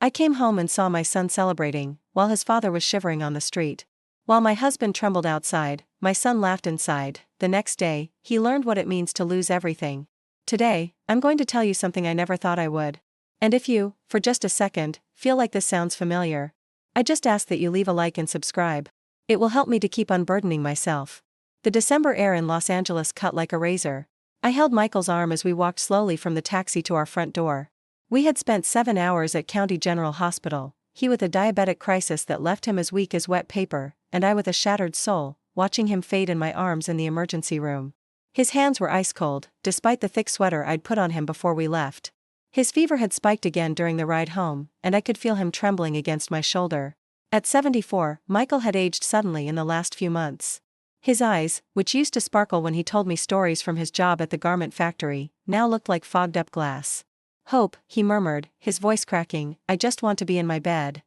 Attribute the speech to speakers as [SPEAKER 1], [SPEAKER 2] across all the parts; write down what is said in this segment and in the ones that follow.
[SPEAKER 1] I came home and saw my son celebrating, while his father was shivering on the street. While my husband trembled outside, my son laughed inside. The next day, he learned what it means to lose everything. Today, I'm going to tell you something I never thought I would. And if you, for just a second, feel like this sounds familiar, I just ask that you leave a like and subscribe. It will help me to keep unburdening myself. The December air in Los Angeles cut like a razor. I held Michael's arm as we walked slowly from the taxi to our front door. We had spent 7 hours at County General Hospital, he with a diabetic crisis that left him as weak as wet paper, and I with a shattered soul, watching him fade in my arms in the emergency room. His hands were ice cold, despite the thick sweater I'd put on him before we left. His fever had spiked again during the ride home, and I could feel him trembling against my shoulder. At 74, Michael had aged suddenly in the last few months. His eyes, which used to sparkle when he told me stories from his job at the garment factory, now looked like fogged-up glass. "Hope," he murmured, his voice cracking, "I just want to be in my bed."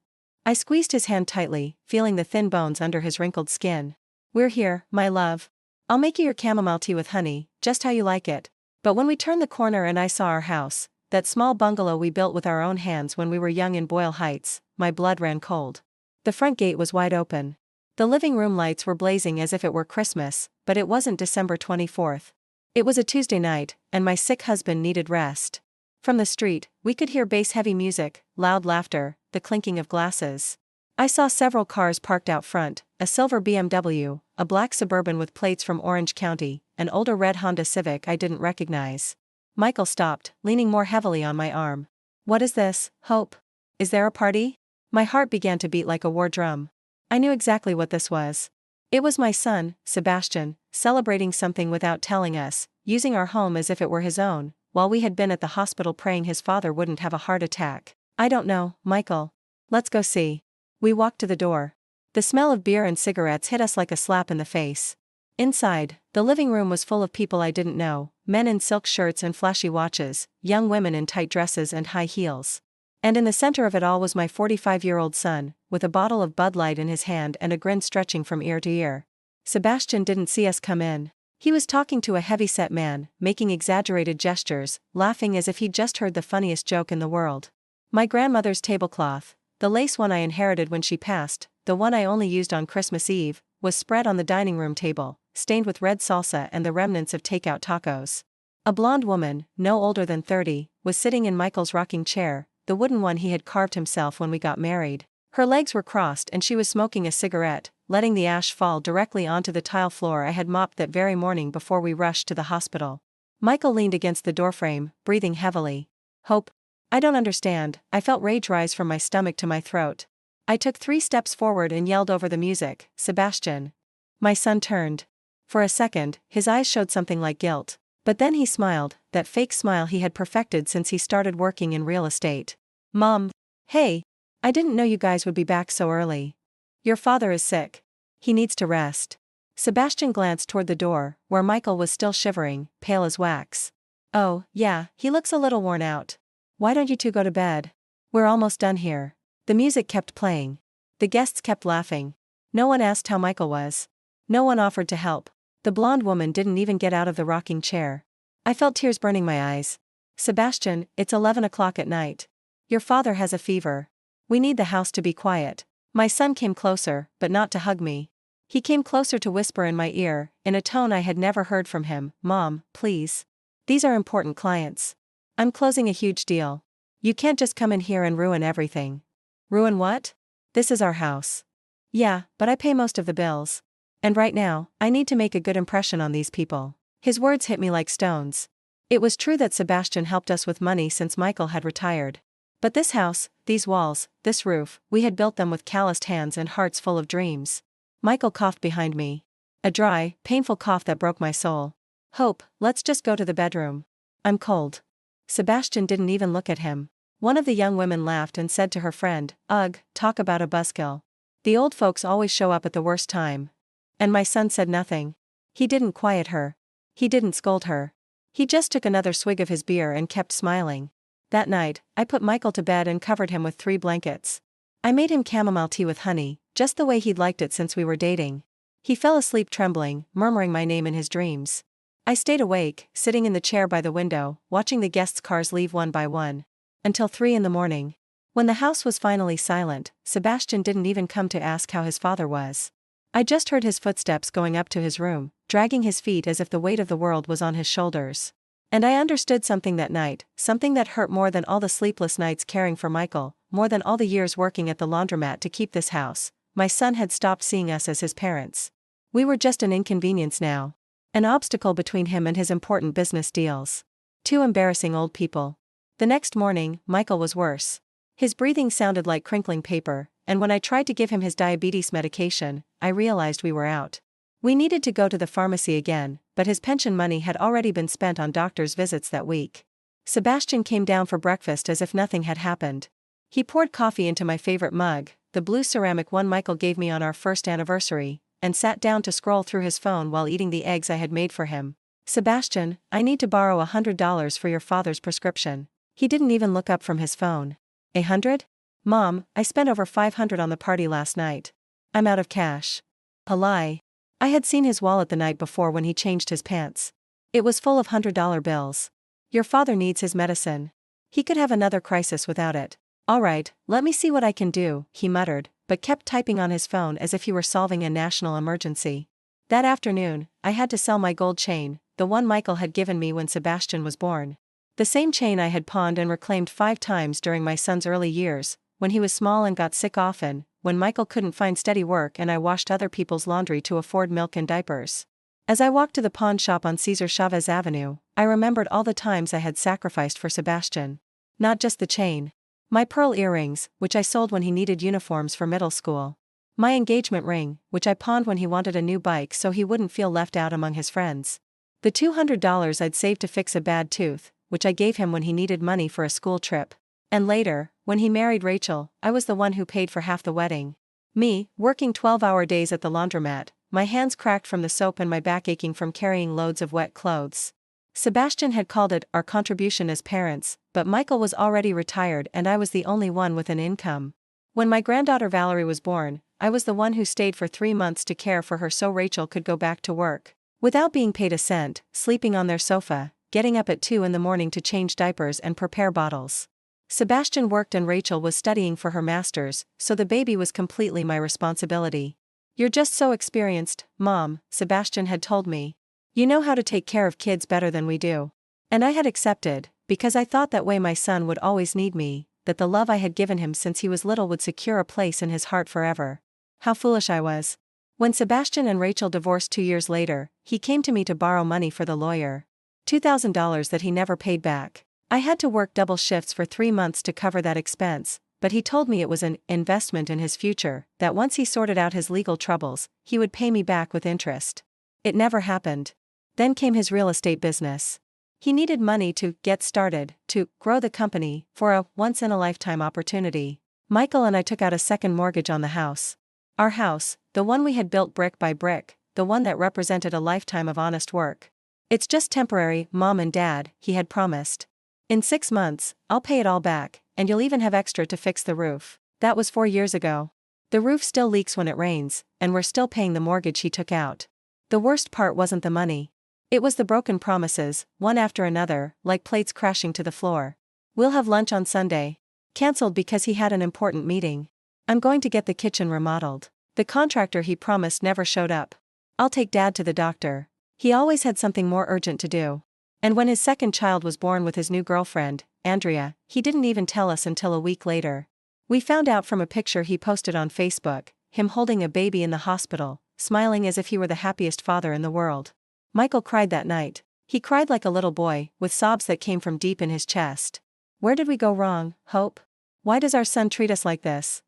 [SPEAKER 1] I squeezed his hand tightly, feeling the thin bones under his wrinkled skin. "We're here, my love. I'll make you your chamomile tea with honey, just how you like it." But when we turned the corner and I saw our house, that small bungalow we built with our own hands when we were young in Boyle Heights, my blood ran cold. The front gate was wide open. The living room lights were blazing as if it were Christmas, but it wasn't December 24th. It was a Tuesday night, and my sick husband needed rest. From the street, we could hear bass-heavy music, loud laughter, the clinking of glasses. I saw several cars parked out front, a silver BMW, a black Suburban with plates from Orange County, an older red Honda Civic I didn't recognize. Michael stopped, leaning more heavily on my arm. "What is this, Hope? Is there a party?" My heart began to beat like a war drum. I knew exactly what this was. It was my son, Sebastian, celebrating something without telling us, using our home as if it were his own, while we had been at the hospital praying his father wouldn't have a heart attack. "I don't know, Michael. Let's go see." We walked to the door. The smell of beer and cigarettes hit us like a slap in the face. Inside, the living room was full of people I didn't know, men in silk shirts and flashy watches, young women in tight dresses and high heels. And in the center of it all was my 45-year-old son, with a bottle of Bud Light in his hand and a grin stretching from ear to ear. Sebastian didn't see us come in. He was talking to a heavy-set man, making exaggerated gestures, laughing as if he'd just heard the funniest joke in the world. My grandmother's tablecloth, the lace one I inherited when she passed, the one I only used on Christmas Eve, was spread on the dining room table, stained with red salsa and the remnants of takeout tacos. A blonde woman, no older than 30, was sitting in Michael's rocking chair, the wooden one he had carved himself when we got married. Her legs were crossed and she was smoking a cigarette, letting the ash fall directly onto the tile floor I had mopped that very morning before we rushed to the hospital. Michael leaned against the doorframe, breathing heavily. "Hope. I don't understand." I felt rage rise from my stomach to my throat. I took 3 steps forward and yelled over the music, "Sebastian." My son turned. For a second, his eyes showed something like guilt. But then he smiled, that fake smile he had perfected since he started working in real estate. "Mom. Hey. I didn't know you guys would be back so early. Your father is sick. He needs to rest." Sebastian glanced toward the door, where Michael was still shivering, pale as wax. "Oh, yeah, he looks a little worn out. Why don't you two go to bed? We're almost done here." The music kept playing. The guests kept laughing. No one asked how Michael was. No one offered to help. The blonde woman didn't even get out of the rocking chair. I felt tears burning my eyes. "Sebastian, it's 11 o'clock at night. Your father has a fever. We need the house to be quiet." My son came closer, but not to hug me. He came closer to whisper in my ear, in a tone I had never heard from him, "Mom, please. These are important clients. I'm closing a huge deal. You can't just come in here and ruin everything." "Ruin what? This is our house." "Yeah, but I pay most of the bills. And right now, I need to make a good impression on these people." His words hit me like stones. It was true that Sebastian helped us with money since Michael had retired. But this house, these walls, this roof, we had built them with calloused hands and hearts full of dreams. Michael coughed behind me. A dry, painful cough that broke my soul. "Hope, let's just go to the bedroom. I'm cold." Sebastian didn't even look at him. One of the young women laughed and said to her friend, "Ugh, talk about a buzzkill. The old folks always show up at the worst time." And my son said nothing. He didn't quiet her. He didn't scold her. He just took another swig of his beer and kept smiling. That night, I put Michael to bed and covered him with 3 blankets. I made him chamomile tea with honey, just the way he'd liked it since we were dating. He fell asleep trembling, murmuring my name in his dreams. I stayed awake, sitting in the chair by the window, watching the guests' cars leave one by one. Until 3 in the morning. When the house was finally silent, Sebastian didn't even come to ask how his father was. I just heard his footsteps going up to his room, dragging his feet as if the weight of the world was on his shoulders. And I understood something that night, something that hurt more than all the sleepless nights caring for Michael, more than all the years working at the laundromat to keep this house. My son had stopped seeing us as his parents. We were just an inconvenience now. An obstacle between him and his important business deals. Two embarrassing old people. The next morning, Michael was worse. His breathing sounded like crinkling paper, and when I tried to give him his diabetes medication, I realized we were out. We needed to go to the pharmacy again, but his pension money had already been spent on doctor's visits that week. Sebastian came down for breakfast as if nothing had happened. He poured coffee into my favorite mug, the blue ceramic one Michael gave me on our first anniversary, and sat down to scroll through his phone while eating the eggs I had made for him. Sebastian, I need to borrow $100 for your father's prescription. He didn't even look up from his phone. 100? Mom, I spent over 500 on the party last night. I'm out of cash. A lie. I had seen his wallet the night before when he changed his pants. It was full of $100 bills. Your father needs his medicine. He could have another crisis without it. All right, let me see what I can do, he muttered, but kept typing on his phone as if he were solving a national emergency. That afternoon, I had to sell my gold chain, the one Michael had given me when Sebastian was born. The same chain I had pawned and reclaimed 5 times during my son's early years, when he was small and got sick often, when Michael couldn't find steady work and I washed other people's laundry to afford milk and diapers. As I walked to the pawn shop on Cesar Chavez Avenue, I remembered all the times I had sacrificed for Sebastian. Not just the chain. My pearl earrings, which I sold when he needed uniforms for middle school. My engagement ring, which I pawned when he wanted a new bike so he wouldn't feel left out among his friends. The $200 I'd saved to fix a bad tooth, which I gave him when he needed money for a school trip. And later, when he married Rachel, I was the one who paid for half the wedding. Me, working 12-hour days at the laundromat, my hands cracked from the soap and my back aching from carrying loads of wet clothes. Sebastian had called it our contribution as parents, but Michael was already retired and I was the only one with an income. When my granddaughter Valerie was born, I was the one who stayed for 3 months to care for her so Rachel could go back to work. Without being paid a cent, sleeping on their sofa, getting up at 2 in the morning to change diapers and prepare bottles. Sebastian worked and Rachel was studying for her master's, so the baby was completely my responsibility. You're just so experienced, Mom, Sebastian had told me. You know how to take care of kids better than we do. And I had accepted, because I thought that way my son would always need me, that the love I had given him since he was little would secure a place in his heart forever. How foolish I was. When Sebastian and Rachel divorced 2 years later, he came to me to borrow money for the lawyer. $2,000 that he never paid back. I had to work double shifts for 3 months to cover that expense, but he told me it was an investment in his future, that once he sorted out his legal troubles, he would pay me back with interest. It never happened. Then came his real estate business. He needed money to get started, to grow the company, for a once-in-a-lifetime opportunity. Michael and I took out a second mortgage on the house. Our house, the one we had built brick by brick, the one that represented a lifetime of honest work. It's just temporary, Mom and Dad, he had promised. In 6 months, I'll pay it all back, and you'll even have extra to fix the roof. That was 4 years ago. The roof still leaks when it rains, and we're still paying the mortgage he took out. The worst part wasn't the money. It was the broken promises, one after another, like plates crashing to the floor. We'll have lunch on Sunday. Cancelled because he had an important meeting. I'm going to get the kitchen remodeled. The contractor he promised never showed up. I'll take Dad to the doctor. He always had something more urgent to do. And when his second child was born with his new girlfriend, Andrea, he didn't even tell us until a week later. We found out from a picture he posted on Facebook, him holding a baby in the hospital, smiling as if he were the happiest father in the world. Michael cried that night. He cried like a little boy, with sobs that came from deep in his chest. Where did we go wrong, Hope? Why does our son treat us like this?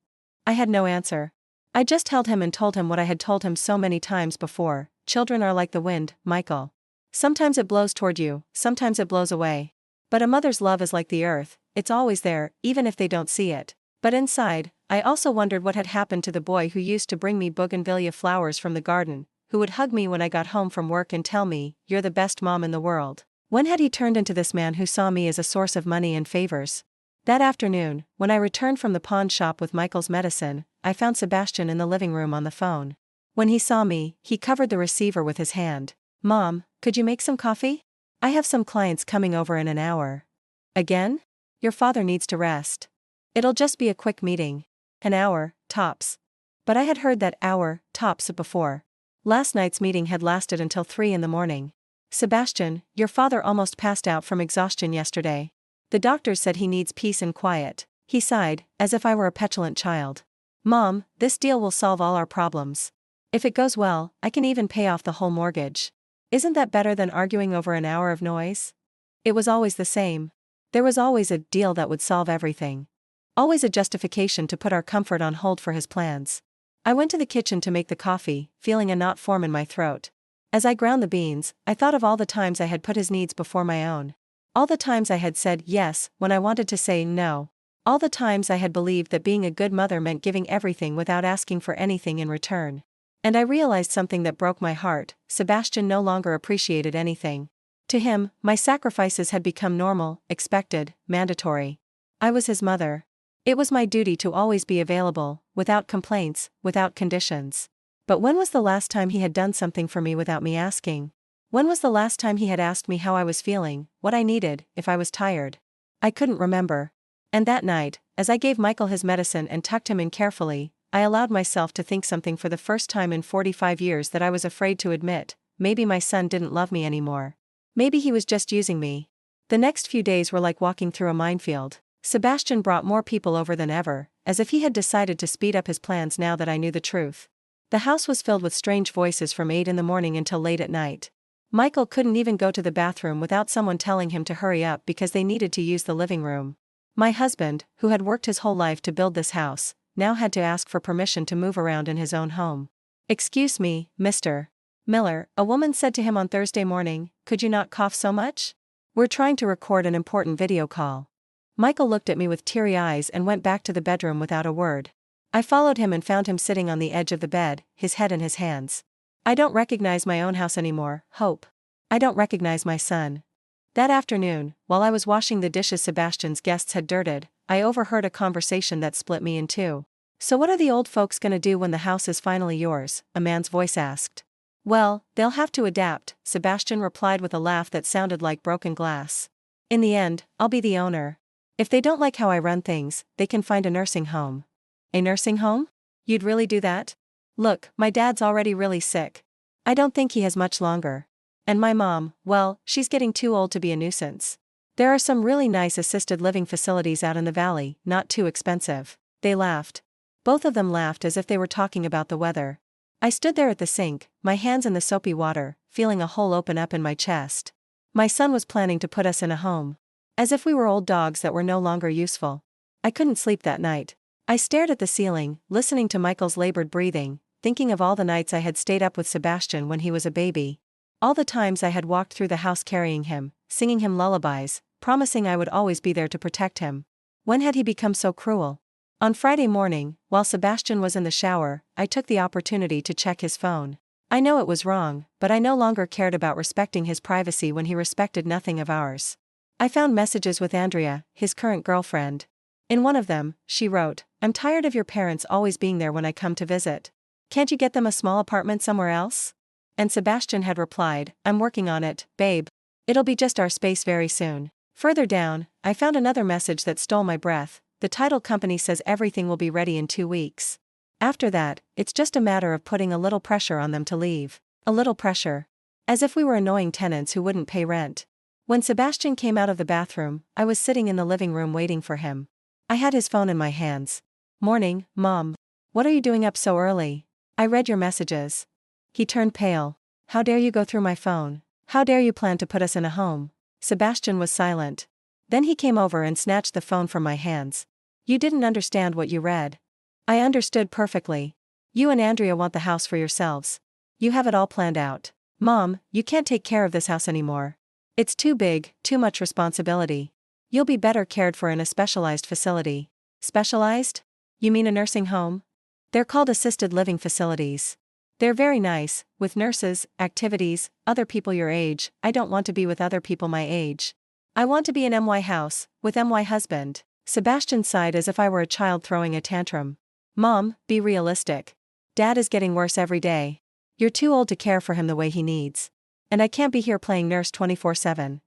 [SPEAKER 1] I had no answer. I just held him and told him what I had told him so many times before. Children are like the wind, Michael. Sometimes it blows toward you, sometimes it blows away. But a mother's love is like the earth, it's always there, even if they don't see it. But inside, I also wondered what had happened to the boy who used to bring me bougainvillea flowers from the garden, who would hug me when I got home from work and tell me, "You're the best mom in the world." When had he turned into this man who saw me as a source of money and favors? That afternoon, when I returned from the pawn shop with Michael's medicine, I found Sebastian in the living room on the phone. When he saw me, he covered the receiver with his hand. "Mom, could you make some coffee? I have some clients coming over in an hour." "Again? Your father needs to rest." It'll just be a quick meeting. An hour, tops. But I had heard that hour, tops before. Last night's meeting had lasted until 3 in the morning. Sebastian, your father almost passed out from exhaustion yesterday. The doctors said he needs peace and quiet. He sighed, as if I were a petulant child. Mom, this deal will solve all our problems. If it goes well, I can even pay off the whole mortgage. Isn't that better than arguing over an hour of noise? It was always the same. There was always a deal that would solve everything. Always a justification to put our comfort on hold for his plans. I went to the kitchen to make the coffee, feeling a knot form in my throat. As I ground the beans, I thought of all the times I had put his needs before my own. All the times I had said yes when I wanted to say no. All the times I had believed that being a good mother meant giving everything without asking for anything in return. And I realized something that broke my heart: Sebastian no longer appreciated anything. To him, my sacrifices had become normal, expected, mandatory. I was his mother. It was my duty to always be available, without complaints, without conditions. But when was the last time he had done something for me without me asking? When was the last time he had asked me how I was feeling, what I needed, if I was tired? I couldn't remember. And that night, as I gave Michael his medicine and tucked him in carefully, I allowed myself to think something for the first time in 45 years that I was afraid to admit: maybe my son didn't love me anymore. Maybe he was just using me. The next few days were like walking through a minefield. Sebastian brought more people over than ever, as if he had decided to speed up his plans now that I knew the truth. The house was filled with strange voices from 8 in the morning until late at night. Michael couldn't even go to the bathroom without someone telling him to hurry up because they needed to use the living room. My husband, who had worked his whole life to build this house, now had to ask for permission to move around in his own home. "Excuse me, Mr. Miller," a woman said to him on Thursday morning, "could you not cough so much? We're trying to record an important video call." Michael looked at me with teary eyes and went back to the bedroom without a word. I followed him and found him sitting on the edge of the bed, his head in his hands. I don't recognize my own house anymore, Hope. I don't recognize my son. That afternoon, while I was washing the dishes Sebastian's guests had dirted, I overheard a conversation that split me in two. "So what are the old folks gonna do when the house is finally yours?" a man's voice asked. "Well, they'll have to adapt," Sebastian replied with a laugh that sounded like broken glass. "In the end, I'll be the owner. If they don't like how I run things, they can find a nursing home." "A nursing home? You'd really do that?" "Look, my dad's already really sick. I don't think he has much longer. And my mom, well, she's getting too old to be a nuisance. There are some really nice assisted living facilities out in the valley, not too expensive." They laughed. Both of them laughed as if they were talking about the weather. I stood there at the sink, my hands in the soapy water, feeling a hole open up in my chest. My son was planning to put us in a home. As if we were old dogs that were no longer useful. I couldn't sleep that night. I stared at the ceiling, listening to Michael's labored breathing, thinking of all the nights I had stayed up with Sebastian when he was a baby. All the times I had walked through the house carrying him, singing him lullabies, promising I would always be there to protect him. When had he become so cruel? On Friday morning, while Sebastian was in the shower, I took the opportunity to check his phone. I know it was wrong, but I no longer cared about respecting his privacy when he respected nothing of ours. I found messages with Andrea, his current girlfriend. In one of them, she wrote, "I'm tired of your parents always being there when I come to visit. Can't you get them a small apartment somewhere else?" And Sebastian had replied, "I'm working on it, babe. It'll be just our space very soon." Further down, I found another message that stole my breath. "The title company says everything will be ready in 2 weeks. After that, it's just a matter of putting a little pressure on them to leave." A little pressure. As if we were annoying tenants who wouldn't pay rent. When Sebastian came out of the bathroom, I was sitting in the living room waiting for him. I had his phone in my hands. "Morning, Mom. What are you doing up so early? I read your messages." He turned pale. "How dare you go through my phone? How dare you plan to put us in a home?" Sebastian was silent. Then he came over and snatched the phone from my hands. "You didn't understand what you read." "I understood perfectly. You and Andrea want the house for yourselves. You have it all planned out. Mom, you can't take care of this house anymore. It's too big, too much responsibility. You'll be better cared for in a specialized facility." "Specialized? You mean a nursing home?" "They're called assisted living facilities. They're very nice, with nurses, activities, other people your age. I don't want to be with other people my age. I want to be in my house, with my husband." Sebastian sighed as if I were a child throwing a tantrum. "Mom, be realistic. Dad is getting worse every day. You're too old to care for him the way he needs. And I can't be here playing nurse 24/7.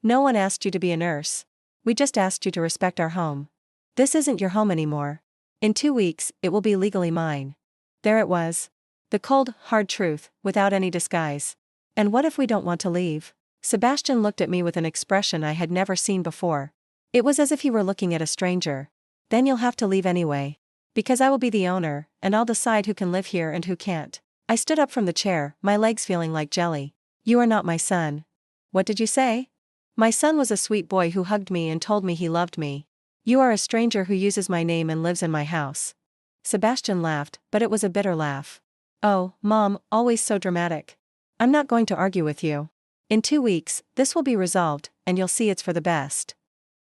[SPEAKER 1] No one asked you to be a nurse. We just asked you to respect our home." This isn't your home anymore. In 2 weeks, it will be legally mine. There it was. The cold, hard truth, without any disguise. And what if we don't want to leave? Sebastian looked at me with an expression I had never seen before. It was as if he were looking at a stranger. Then you'll have to leave anyway. Because I will be the owner, and I'll decide who can live here and who can't. I stood up from the chair, my legs feeling like jelly. You are not my son. What did you say? My son was a sweet boy who hugged me and told me he loved me. You are a stranger who uses my name and lives in my house. Sebastian laughed, but it was a bitter laugh. Oh, Mom, always so dramatic. I'm not going to argue with you. In 2 weeks, this will be resolved, and you'll see it's for the best.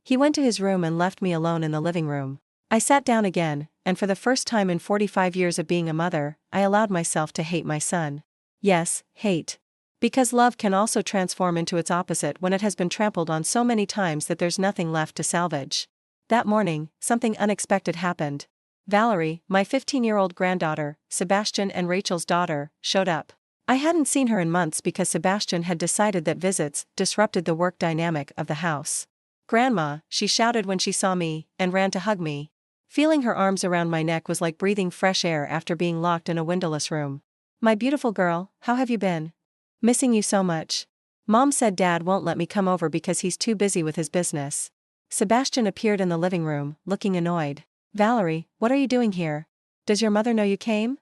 [SPEAKER 1] He went to his room and left me alone in the living room. I sat down again, and for the first time in 45 years of being a mother, I allowed myself to hate my son. Yes, hate. Because love can also transform into its opposite when it has been trampled on so many times that there's nothing left to salvage. That morning, something unexpected happened. Valerie, my 15-year-old granddaughter, Sebastian and Rachel's daughter, showed up. I hadn't seen her in months because Sebastian had decided that visits disrupted the work dynamic of the house. Grandma, she shouted when she saw me, and ran to hug me. Feeling her arms around my neck was like breathing fresh air after being locked in a windowless room. My beautiful girl, how have you been? Missing you so much. Mom said Dad won't let me come over because he's too busy with his business. Sebastian appeared in the living room, looking annoyed. Valerie, what are you doing here? Does your mother know you came?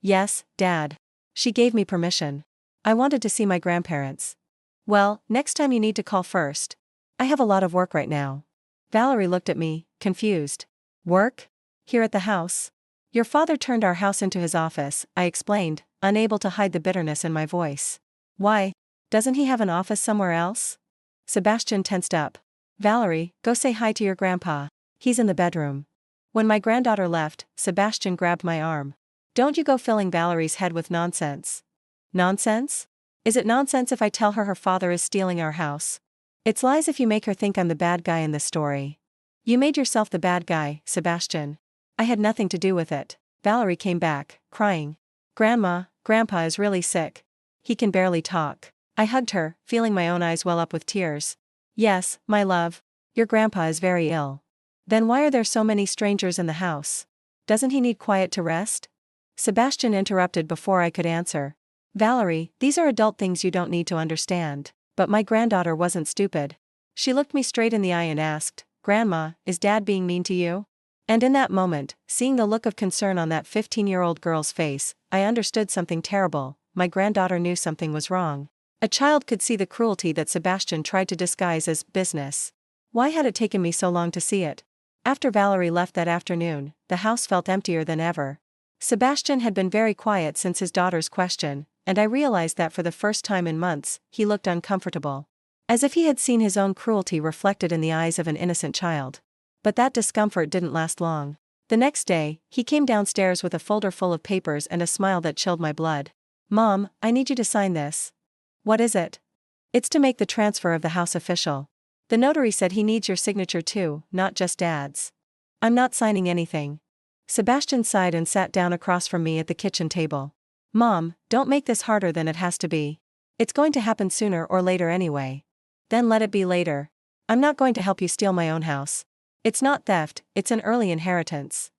[SPEAKER 1] Yes, Dad. She gave me permission. I wanted to see my grandparents. Well, next time you need to call first. I have a lot of work right now. Valerie looked at me, confused. Work? Here at the house? Your father turned our house into his office, I explained, unable to hide the bitterness in my voice. Why? Doesn't he have an office somewhere else? Sebastian tensed up. Valerie, go say hi to your grandpa. He's in the bedroom. When my granddaughter left, Sebastian grabbed my arm. Don't you go filling Valerie's head with nonsense. Nonsense? Is it nonsense if I tell her her father is stealing our house? It's lies if you make her think I'm the bad guy in this story. You made yourself the bad guy, Sebastian. I had nothing to do with it. Valerie came back, crying. Grandma, Grandpa is really sick. He can barely talk. I hugged her, feeling my own eyes well up with tears. Yes, my love. Your grandpa is very ill. Then why are there so many strangers in the house? Doesn't he need quiet to rest? Sebastian interrupted before I could answer. Valerie, these are adult things you don't need to understand. But my granddaughter wasn't stupid. She looked me straight in the eye and asked, Grandma, is Dad being mean to you? And in that moment, seeing the look of concern on that 15-year-old girl's face, I understood something terrible. My granddaughter knew something was wrong. A child could see the cruelty that Sebastian tried to disguise as business. Why had it taken me so long to see it? After Valerie left that afternoon, the house felt emptier than ever. Sebastian had been very quiet since his daughter's question, and I realized that for the first time in months, he looked uncomfortable. As if he had seen his own cruelty reflected in the eyes of an innocent child. But that discomfort didn't last long. The next day, he came downstairs with a folder full of papers and a smile that chilled my blood. Mom, I need you to sign this. What is it? It's to make the transfer of the house official. The notary said he needs your signature too, not just Dad's. I'm not signing anything. Sebastian sighed and sat down across from me at the kitchen table. Mom, don't make this harder than it has to be. It's going to happen sooner or later anyway. Then let it be later. I'm not going to help you steal my own house. It's not theft, it's an early inheritance.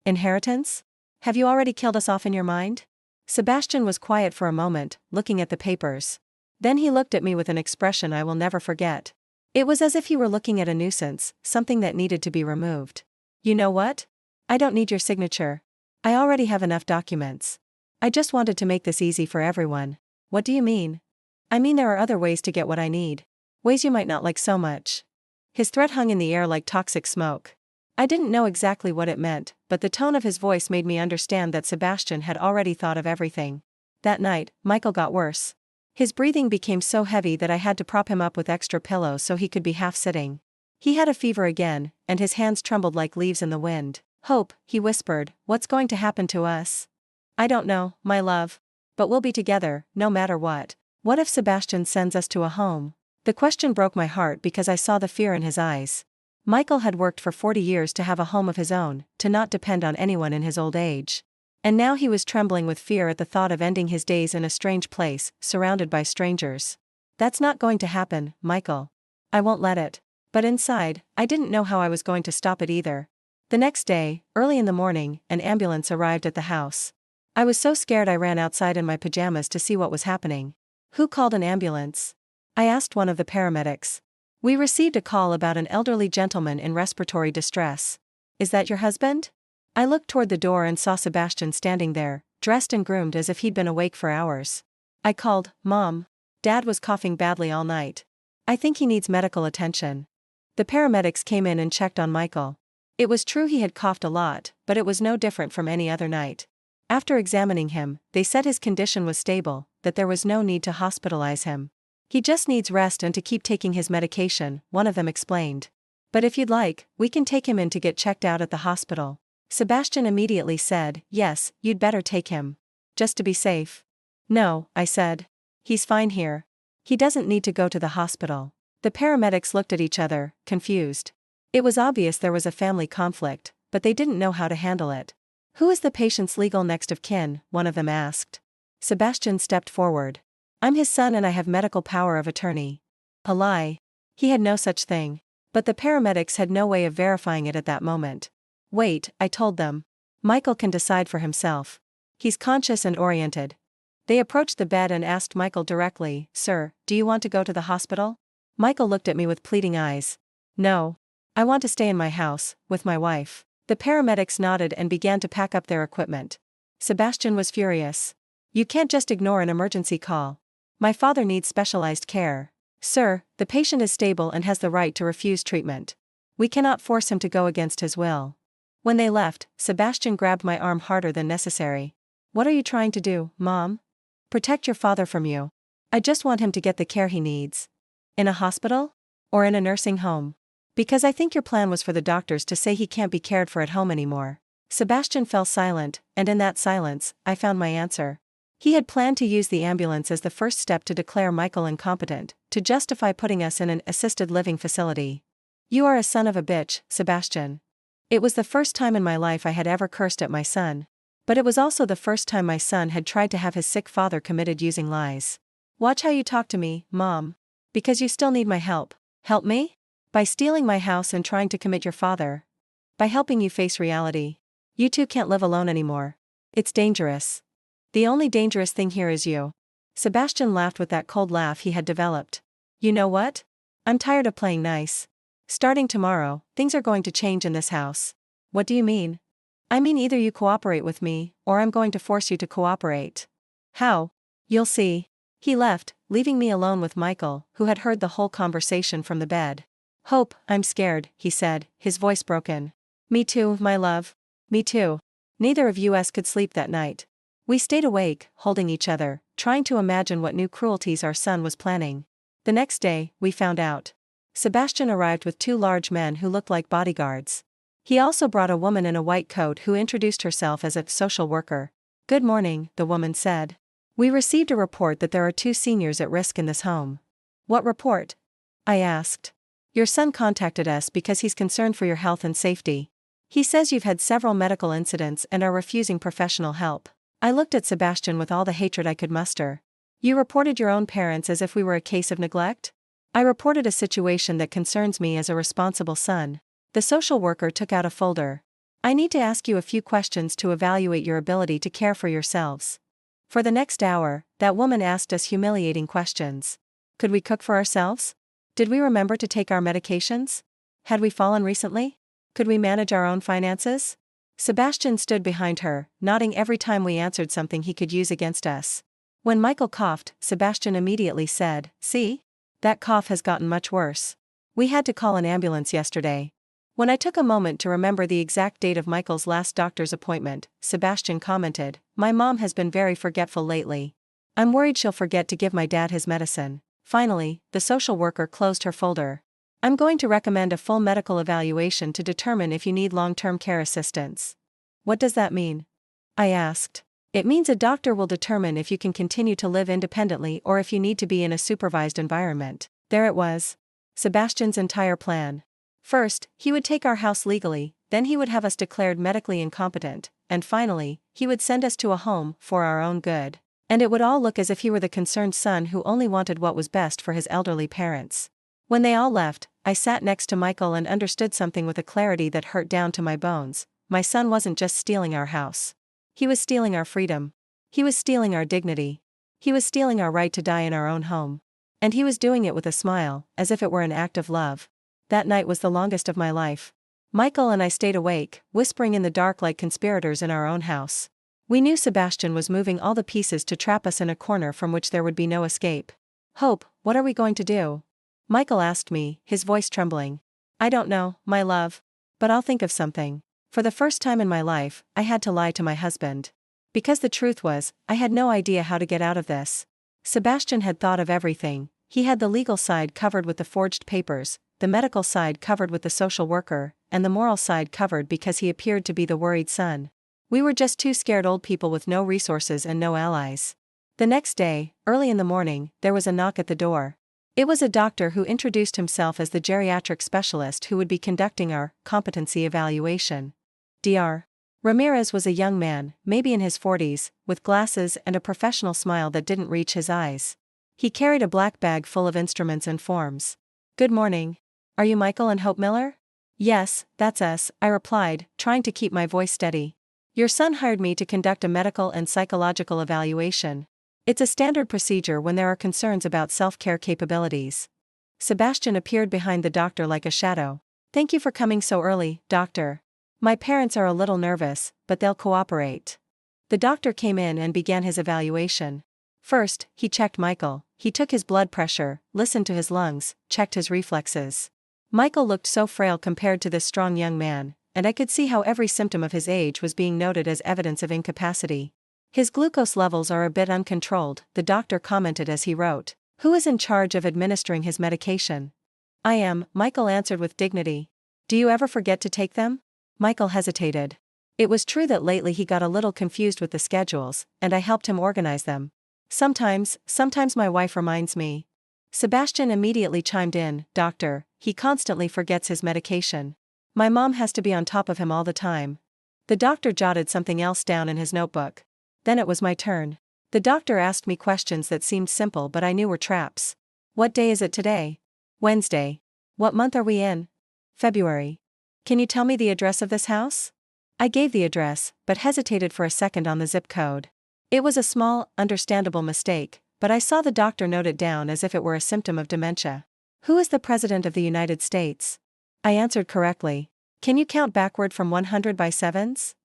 [SPEAKER 1] Inheritance? Have you already killed us off in your mind? Sebastian was quiet for a moment, looking at the papers. Then he looked at me with an expression I will never forget. It was as if he were looking at a nuisance, something that needed to be removed. You know what? I don't need your signature. I already have enough documents. I just wanted to make this easy for everyone. What do you mean? I mean there are other ways to get what I need. Ways you might not like so much. His threat hung in the air like toxic smoke. I didn't know exactly what it meant, but the tone of his voice made me understand that Sebastian had already thought of everything. That night, Michael got worse. His breathing became so heavy that I had to prop him up with extra pillows so he could be half-sitting. He had a fever again, and his hands trembled like leaves in the wind. Hope, he whispered, what's going to happen to us? I don't know, my love. But we'll be together, no matter what. What if Sebastian sends us to a home? The question broke my heart because I saw the fear in his eyes. Michael had worked for 40 years to have a home of his own, to not depend on anyone in his old age. And now he was trembling with fear at the thought of ending his days in a strange place, surrounded by strangers. That's not going to happen, Michael. I won't let it. But inside, I didn't know how I was going to stop it either. The next day, early in the morning, an ambulance arrived at the house. I was so scared I ran outside in my pajamas to see what was happening. Who called an ambulance? I asked one of the paramedics. We received a call about an elderly gentleman in respiratory distress. Is that your husband? I looked toward the door and saw Sebastian standing there, dressed and groomed as if he'd been awake for hours. I called, Mom. Dad was coughing badly all night. I think he needs medical attention. The paramedics came in and checked on Michael. It was true he had coughed a lot, but it was no different from any other night. After examining him, they said his condition was stable, that there was no need to hospitalize him. He just needs rest and to keep taking his medication, one of them explained. But if you'd like, we can take him in to get checked out at the hospital. Sebastian immediately said, yes, you'd better take him. Just to be safe. No, I said. He's fine here. He doesn't need to go to the hospital. The paramedics looked at each other, confused. It was obvious there was a family conflict, but they didn't know how to handle it. Who is the patient's legal next of kin? One of them asked. Sebastian stepped forward. I'm his son and I have medical power of attorney. A lie. He had no such thing. But the paramedics had no way of verifying it at that moment. Wait, I told them. Michael can decide for himself. He's conscious and oriented. They approached the bed and asked Michael directly, Sir, do you want to go to the hospital? Michael looked at me with pleading eyes. No. I want to stay in my house, with my wife. The paramedics nodded and began to pack up their equipment. Sebastian was furious. You can't just ignore an emergency call. My father needs specialized care. Sir, the patient is stable and has the right to refuse treatment. We cannot force him to go against his will. When they left, Sebastian grabbed my arm harder than necessary. What are you trying to do, Mom? Protect your father from you. I just want him to get the care he needs. In a hospital? Or in a nursing home? Because I think your plan was for the doctors to say he can't be cared for at home anymore. Sebastian fell silent, and in that silence, I found my answer. He had planned to use the ambulance as the first step to declare Michael incompetent, to justify putting us in an assisted living facility. You are a son of a bitch, Sebastian. It was the first time in my life I had ever cursed at my son. But it was also the first time my son had tried to have his sick father committed using lies. Watch how you talk to me, Mom. Because you still need my help. Help me? By stealing my house and trying to commit your father. By helping you face reality. You two can't live alone anymore. It's dangerous. The only dangerous thing here is you. Sebastian laughed with that cold laugh he had developed. You know what? I'm tired of playing nice. Starting tomorrow, things are going to change in this house. What do you mean? I mean either you cooperate with me, or I'm going to force you to cooperate. How? You'll see. He left, leaving me alone with Michael, who had heard the whole conversation from the bed. Hope, I'm scared, he said, his voice broken. Me too, my love. Me too. Neither of us could sleep that night. We stayed awake, holding each other, trying to imagine what new cruelties our son was planning. The next day, we found out. Sebastian arrived with two large men who looked like bodyguards. He also brought a woman in a white coat who introduced herself as a social worker. Good morning, the woman said. We received a report that there are 2 seniors at risk in this home. What report? I asked. Your son contacted us because he's concerned for your health and safety. He says you've had several medical incidents and are refusing professional help. I looked at Sebastian with all the hatred I could muster. You reported your own parents as if we were a case of neglect? I reported a situation that concerns me as a responsible son. The social worker took out a folder. I need to ask you a few questions to evaluate your ability to care for yourselves. For the next hour, that woman asked us humiliating questions. Could we cook for ourselves? Did we remember to take our medications? Had we fallen recently? Could we manage our own finances? Sebastian stood behind her, nodding every time we answered something he could use against us. When Michael coughed, Sebastian immediately said, See? That cough has gotten much worse. We had to call an ambulance yesterday. When I took a moment to remember the exact date of Michael's last doctor's appointment, Sebastian commented, My mom has been very forgetful lately. I'm worried she'll forget to give my dad his medicine. Finally, the social worker closed her folder. I'm going to recommend a full medical evaluation to determine if you need long-term care assistance. What does that mean? I asked. It means a doctor will determine if you can continue to live independently or if you need to be in a supervised environment. There it was. Sebastian's entire plan. First, he would take our house legally, then he would have us declared medically incompetent, and finally, he would send us to a home for our own good. And it would all look as if he were the concerned son who only wanted what was best for his elderly parents. When they all left, I sat next to Michael and understood something with a clarity that hurt down to my bones. My son wasn't just stealing our house. He was stealing our freedom. He was stealing our dignity. He was stealing our right to die in our own home. And he was doing it with a smile, as if it were an act of love. That night was the longest of my life. Michael and I stayed awake, whispering in the dark like conspirators in our own house. We knew Sebastian was moving all the pieces to trap us in a corner from which there would be no escape. Hope, what are we going to do? Michael asked me, his voice trembling. I don't know, my love. But I'll think of something. For the first time in my life, I had to lie to my husband. Because the truth was, I had no idea how to get out of this. Sebastian had thought of everything. He had the legal side covered with the forged papers, the medical side covered with the social worker, and the moral side covered because he appeared to be the worried son. We were just two scared old people with no resources and no allies. The next day, early in the morning, there was a knock at the door. It was a doctor who introduced himself as the geriatric specialist who would be conducting our competency evaluation. Dr. Ramirez was a young man, maybe in his 40s, with glasses and a professional smile that didn't reach his eyes. He carried a black bag full of instruments and forms. Good morning. Are you Michael and Hope Miller? Yes, that's us, I replied, trying to keep my voice steady. Your son hired me to conduct a medical and psychological evaluation. It's a standard procedure when there are concerns about self-care capabilities. Sebastian appeared behind the doctor like a shadow. Thank you for coming so early, doctor. My parents are a little nervous, but they'll cooperate. The doctor came in and began his evaluation. First, he checked Michael. He took his blood pressure, listened to his lungs, checked his reflexes. Michael looked so frail compared to this strong young man, and I could see how every symptom of his age was being noted as evidence of incapacity. His glucose levels are a bit uncontrolled, the doctor commented as he wrote. Who is in charge of administering his medication? I am, Michael answered with dignity. Do you ever forget to take them? Michael hesitated. It was true that lately he got a little confused with the schedules, and I helped him organize them. Sometimes my wife reminds me. Sebastian immediately chimed in, Doctor, he constantly forgets his medication. My mom has to be on top of him all the time. The doctor jotted something else down in his notebook. Then it was my turn. The doctor asked me questions that seemed simple but I knew were traps. What day is it today? Wednesday. What month are we in? February. Can you tell me the address of this house? I gave the address, but hesitated for a second on the zip code. It was a small, understandable mistake, but I saw the doctor note it down as if it were a symptom of dementia. Who is the President of the United States? I answered correctly. Can you count backward from 100 by sevens?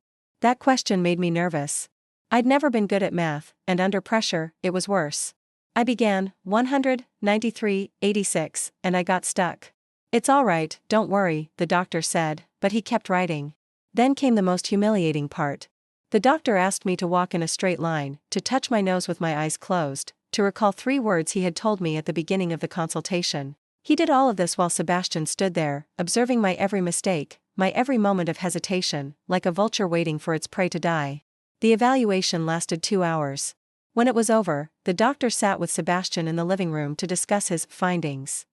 [SPEAKER 1] That question made me nervous. I'd never been good at math, and under pressure, it was worse. I began, 193, 86, and I got stuck. It's all right, don't worry, the doctor said, but he kept writing. Then came the most humiliating part. The doctor asked me to walk in a straight line, to touch my nose with my eyes closed, to recall 3 words he had told me at the beginning of the consultation. He did all of this while Sebastian stood there, observing my every mistake, my every moment of hesitation, like a vulture waiting for its prey to die. The evaluation lasted 2 hours. When it was over, the doctor sat with Sebastian in the living room to discuss his findings.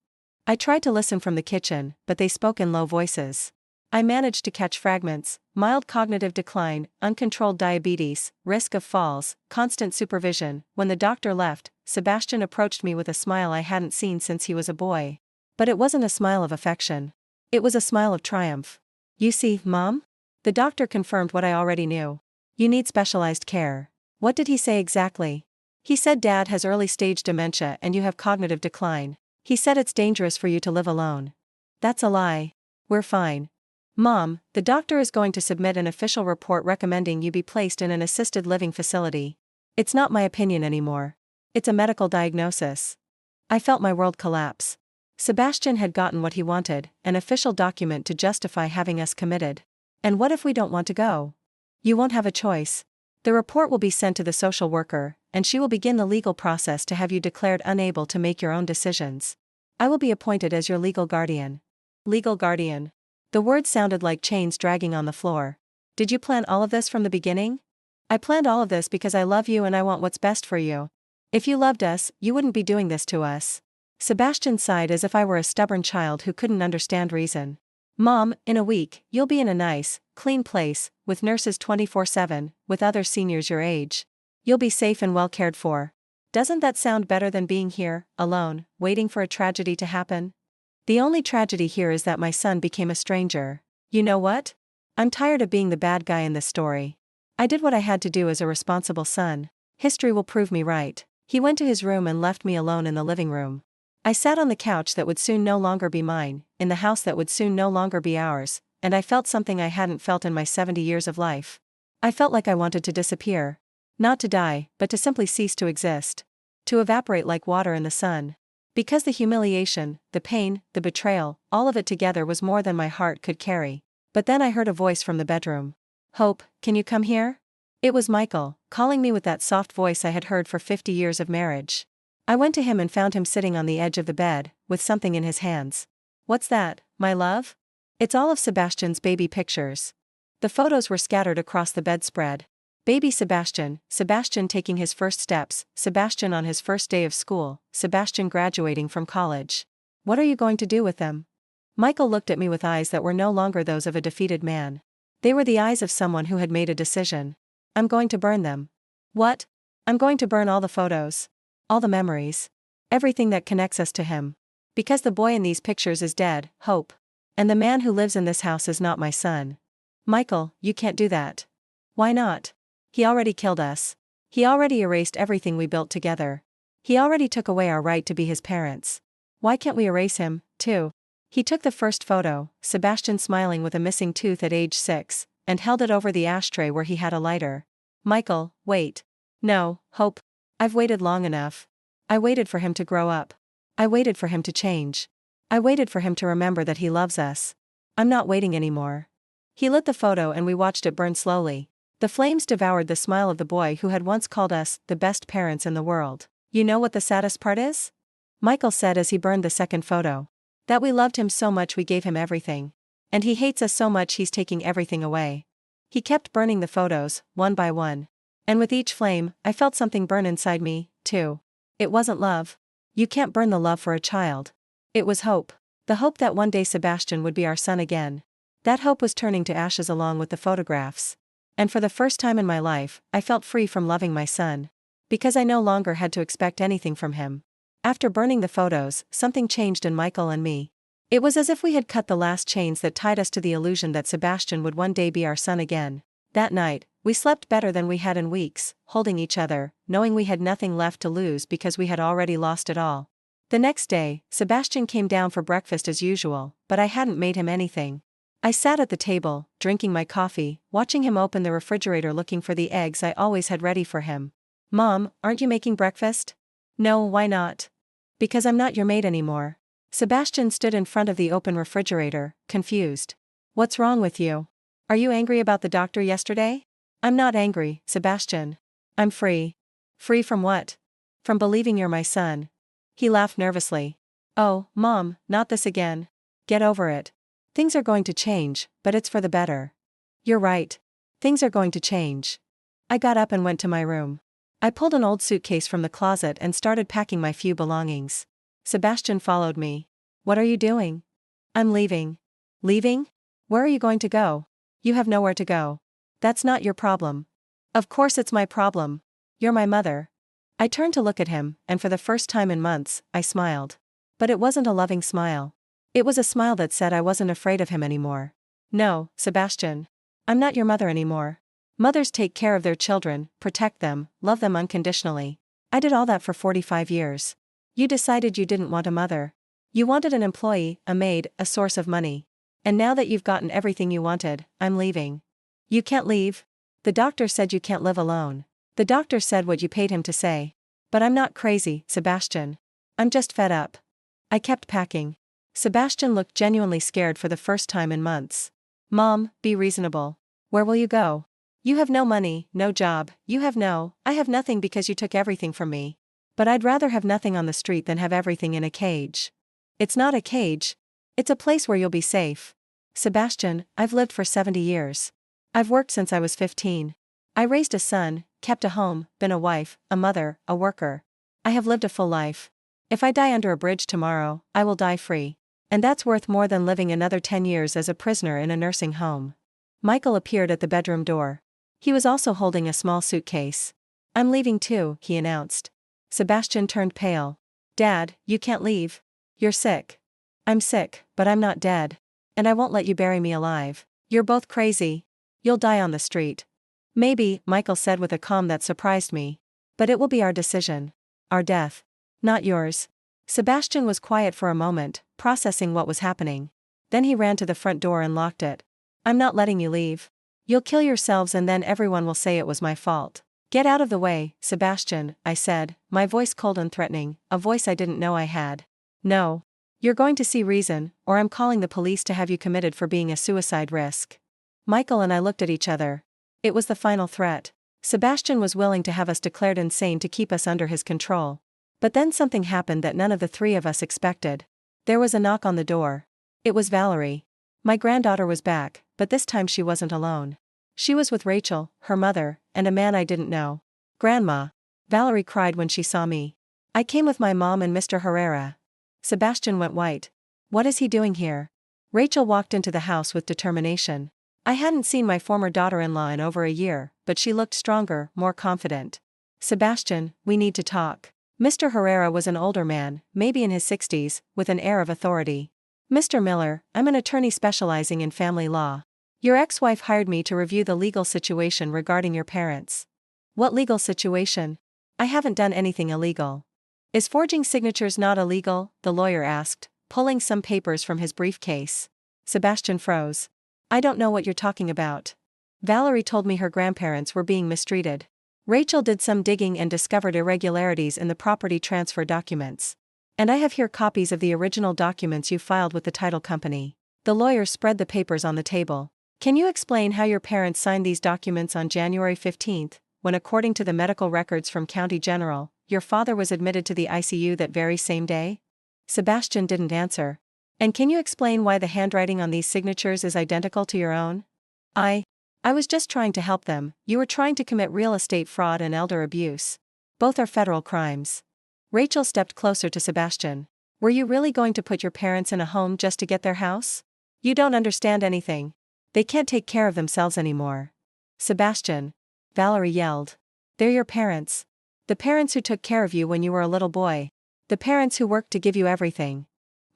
[SPEAKER 1] I tried to listen from the kitchen, but they spoke in low voices. I managed to catch fragments: mild cognitive decline, uncontrolled diabetes, risk of falls, constant supervision. When the doctor left, Sebastian approached me with a smile I hadn't seen since he was a boy. But it wasn't a smile of affection. It was a smile of triumph. You see, Mom? The doctor confirmed what I already knew. You need specialized care. What did he say exactly? He said Dad has early-stage dementia and you have cognitive decline. He said it's dangerous for you to live alone. That's a lie. We're fine. Mom, the doctor is going to submit an official report recommending you be placed in an assisted living facility. It's not my opinion anymore. It's a medical diagnosis. I felt my world collapse. Sebastian had gotten what he wanted, an official document to justify having us committed. And what if we don't want to go? You won't have a choice. The report will be sent to the social worker, and she will begin the legal process to have you declared unable to make your own decisions. I will be appointed as your legal guardian. Legal guardian. The words sounded like chains dragging on the floor. Did you plan all of this from the beginning? I planned all of this because I love you and I want what's best for you. If you loved us, you wouldn't be doing this to us. Sebastian sighed as if I were a stubborn child who couldn't understand reason. Mom, in a week, you'll be in a nice, clean place, with nurses 24/7, with other seniors your age. You'll be safe and well cared for. Doesn't that sound better than being here, alone, waiting for a tragedy to happen? The only tragedy here is that my son became a stranger. You know what? I'm tired of being the bad guy in this story. I did what I had to do as a responsible son. History will prove me right. He went to his room and left me alone in the living room. I sat on the couch that would soon no longer be mine, in the house that would soon no longer be ours, and I felt something I hadn't felt in my 70 years of life. I felt like I wanted to disappear. Not to die, but to simply cease to exist. To evaporate like water in the sun. Because the humiliation, the pain, the betrayal, all of it together was more than my heart could carry. But then I heard a voice from the bedroom. "Hope, can you come here?" It was Michael, calling me with that soft voice I had heard for 50 years of marriage. I went to him and found him sitting on the edge of the bed, with something in his hands. "What's that, my love?" "It's all of Sebastian's baby pictures." The photos were scattered across the bedspread. Baby Sebastian, Sebastian taking his first steps, Sebastian on his first day of school, Sebastian graduating from college. "What are you going to do with them?" Michael looked at me with eyes that were no longer those of a defeated man. They were the eyes of someone who had made a decision. "I'm going to burn them." "What?" "I'm going to burn all the photos. All the memories. Everything that connects us to him. Because the boy in these pictures is dead, Hope. And the man who lives in this house is not my son." "Michael, you can't do that." "Why not?" "He already killed us. He already erased everything we built together. He already took away our right to be his parents. Why can't we erase him, too?" He took the first photo, Sebastian smiling with a missing tooth at age 6, and held it over the ashtray where he had a lighter. "Michael, wait." "No, Hope. I've waited long enough. I waited for him to grow up. I waited for him to change. I waited for him to remember that he loves us. I'm not waiting anymore." He lit the photo and we watched it burn slowly. The flames devoured the smile of the boy who had once called us the best parents in the world. "You know what the saddest part is?" Michael said as he burned the second photo. "That we loved him so much we gave him everything. And he hates us so much he's taking everything away." He kept burning the photos, one by one. And with each flame, I felt something burn inside me, too. It wasn't love. You can't burn the love for a child. It was hope. The hope that one day Sebastian would be our son again. That hope was turning to ashes along with the photographs. And for the first time in my life, I felt free from loving my son. Because I no longer had to expect anything from him. After burning the photos, something changed in Michael and me. It was as if we had cut the last chains that tied us to the illusion that Sebastian would one day be our son again. That night, we slept better than we had in weeks, holding each other, knowing we had nothing left to lose because we had already lost it all. The next day, Sebastian came down for breakfast as usual, but I hadn't made him anything. I sat at the table, drinking my coffee, watching him open the refrigerator looking for the eggs I always had ready for him. "Mom, aren't you making breakfast?" "No, why not?" "Because I'm not your maid anymore." Sebastian stood in front of the open refrigerator, confused. "What's wrong with you? Are you angry about the doctor yesterday?" "I'm not angry, Sebastian. I'm free." "Free from what?" "From believing you're my son." He laughed nervously. "Oh, Mom, not this again. Get over it. Things are going to change, but it's for the better." "You're right. Things are going to change." I got up and went to my room. I pulled an old suitcase from the closet and started packing my few belongings. Sebastian followed me. "What are you doing?" "I'm leaving." "Leaving? Where are you going to go?" "You have nowhere to go. That's not your problem." "Of course it's my problem. You're my mother." I turned to look at him, and for the first time in months, I smiled. But it wasn't a loving smile. It was a smile that said I wasn't afraid of him anymore. "No, Sebastian. I'm not your mother anymore. Mothers take care of their children, protect them, love them unconditionally. I did all that for 45 years. You decided you didn't want a mother. You wanted an employee, a maid, a source of money. And now that you've gotten everything you wanted, I'm leaving." "You can't leave. The doctor said you can't live alone." "The doctor said what you paid him to say. But I'm not crazy, Sebastian. I'm just fed up." I kept packing. Sebastian looked genuinely scared for the first time in months. "Mom, be reasonable. Where will you go? You have no money, no job, I have nothing because you took everything from me. But I'd rather have nothing on the street than have everything in a cage." "It's not a cage. It's a place where you'll be safe." "Sebastian, I've lived for 70 years. I've worked since I was 15. I raised a son, kept a home, been a wife, a mother, a worker. I have lived a full life. If I die under a bridge tomorrow, I will die free. And that's worth more than living another 10 years as a prisoner in a nursing home." Michael appeared at the bedroom door. He was also holding a small suitcase. "I'm leaving too," he announced. Sebastian turned pale. "Dad, you can't leave. You're sick." I'm sick, but I'm not dead. And I won't let you bury me alive. You're both crazy. You'll die on the street. Maybe, Michael said with a calm that surprised me. But it will be our decision. Our death. Not yours. Sebastian was quiet for a moment, processing what was happening. Then he ran to the front door and locked it. I'm not letting you leave. You'll kill yourselves and then everyone will say it was my fault. Get out of the way, Sebastian, I said, my voice cold and threatening, a voice I didn't know I had. No. You're going to see reason, or I'm calling the police to have you committed for being a suicide risk. Michael and I looked at each other. It was the final threat. Sebastian was willing to have us declared insane to keep us under his control. But then something happened that none of the three of us expected. There was a knock on the door. It was Valerie. My granddaughter was back, but this time she wasn't alone. She was with Rachel, her mother, and a man I didn't know. Grandma. Valerie cried when she saw me. I came with my mom and Mr. Herrera. Sebastian went white. What is he doing here? Rachel walked into the house with determination. I hadn't seen my former daughter-in-law in over a year, but she looked stronger, more confident. Sebastian, we need to talk. Mr. Herrera was an older man, maybe in his 60s, with an air of authority. Mr. Miller, I'm an attorney specializing in family law. Your ex-wife hired me to review the legal situation regarding your parents. What legal situation? I haven't done anything illegal. Is forging signatures not illegal? The lawyer asked, pulling some papers from his briefcase. Sebastian froze. I don't know what you're talking about. Valerie told me her grandparents were being mistreated. Rachel did some digging and discovered irregularities in the property transfer documents. And I have here copies of the original documents you filed with the title company. The lawyer spread the papers on the table. Can you explain how your parents signed these documents on January 15th, when according to the medical records from County General, your father was admitted to the ICU that very same day? Sebastian didn't answer. And can you explain why the handwriting on these signatures is identical to your own? I was just trying to help them. You were trying to commit real estate fraud and elder abuse. Both are federal crimes. Rachel stepped closer to Sebastian. Were you really going to put your parents in a home just to get their house? You don't understand anything. They can't take care of themselves anymore. Sebastian. Valerie yelled. They're your parents. The parents who took care of you when you were a little boy. The parents who worked to give you everything.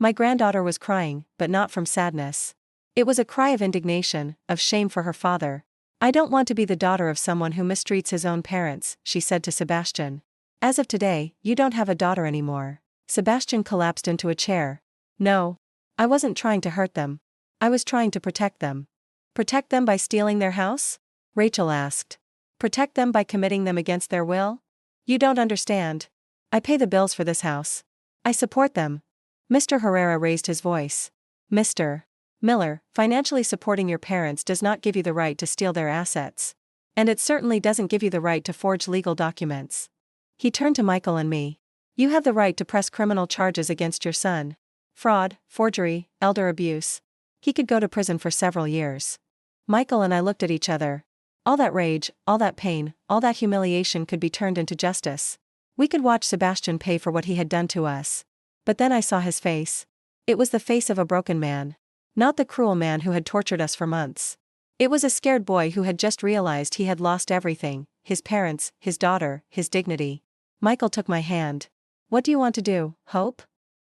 [SPEAKER 1] My granddaughter was crying, but not from sadness. It was a cry of indignation, of shame for her father. I don't want to be the daughter of someone who mistreats his own parents, she said to Sebastian. As of today, you don't have a daughter anymore. Sebastian collapsed into a chair. No. I wasn't trying to hurt them. I was trying to protect them. Protect them by stealing their house? Rachel asked. Protect them by committing them against their will? You don't understand. I pay the bills for this house. I support them. Mr. Herrera raised his voice. Mr. Miller, financially supporting your parents does not give you the right to steal their assets. And it certainly doesn't give you the right to forge legal documents. He turned to Michael and me. You have the right to press criminal charges against your son. Fraud, forgery, elder abuse. He could go to prison for several years. Michael and I looked at each other. All that rage, all that pain, all that humiliation could be turned into justice. We could watch Sebastian pay for what he had done to us. But then I saw his face. It was the face of a broken man. Not the cruel man who had tortured us for months. It was a scared boy who had just realized he had lost everything, his parents, his daughter, his dignity. Michael took my hand. What do you want to do, Hope?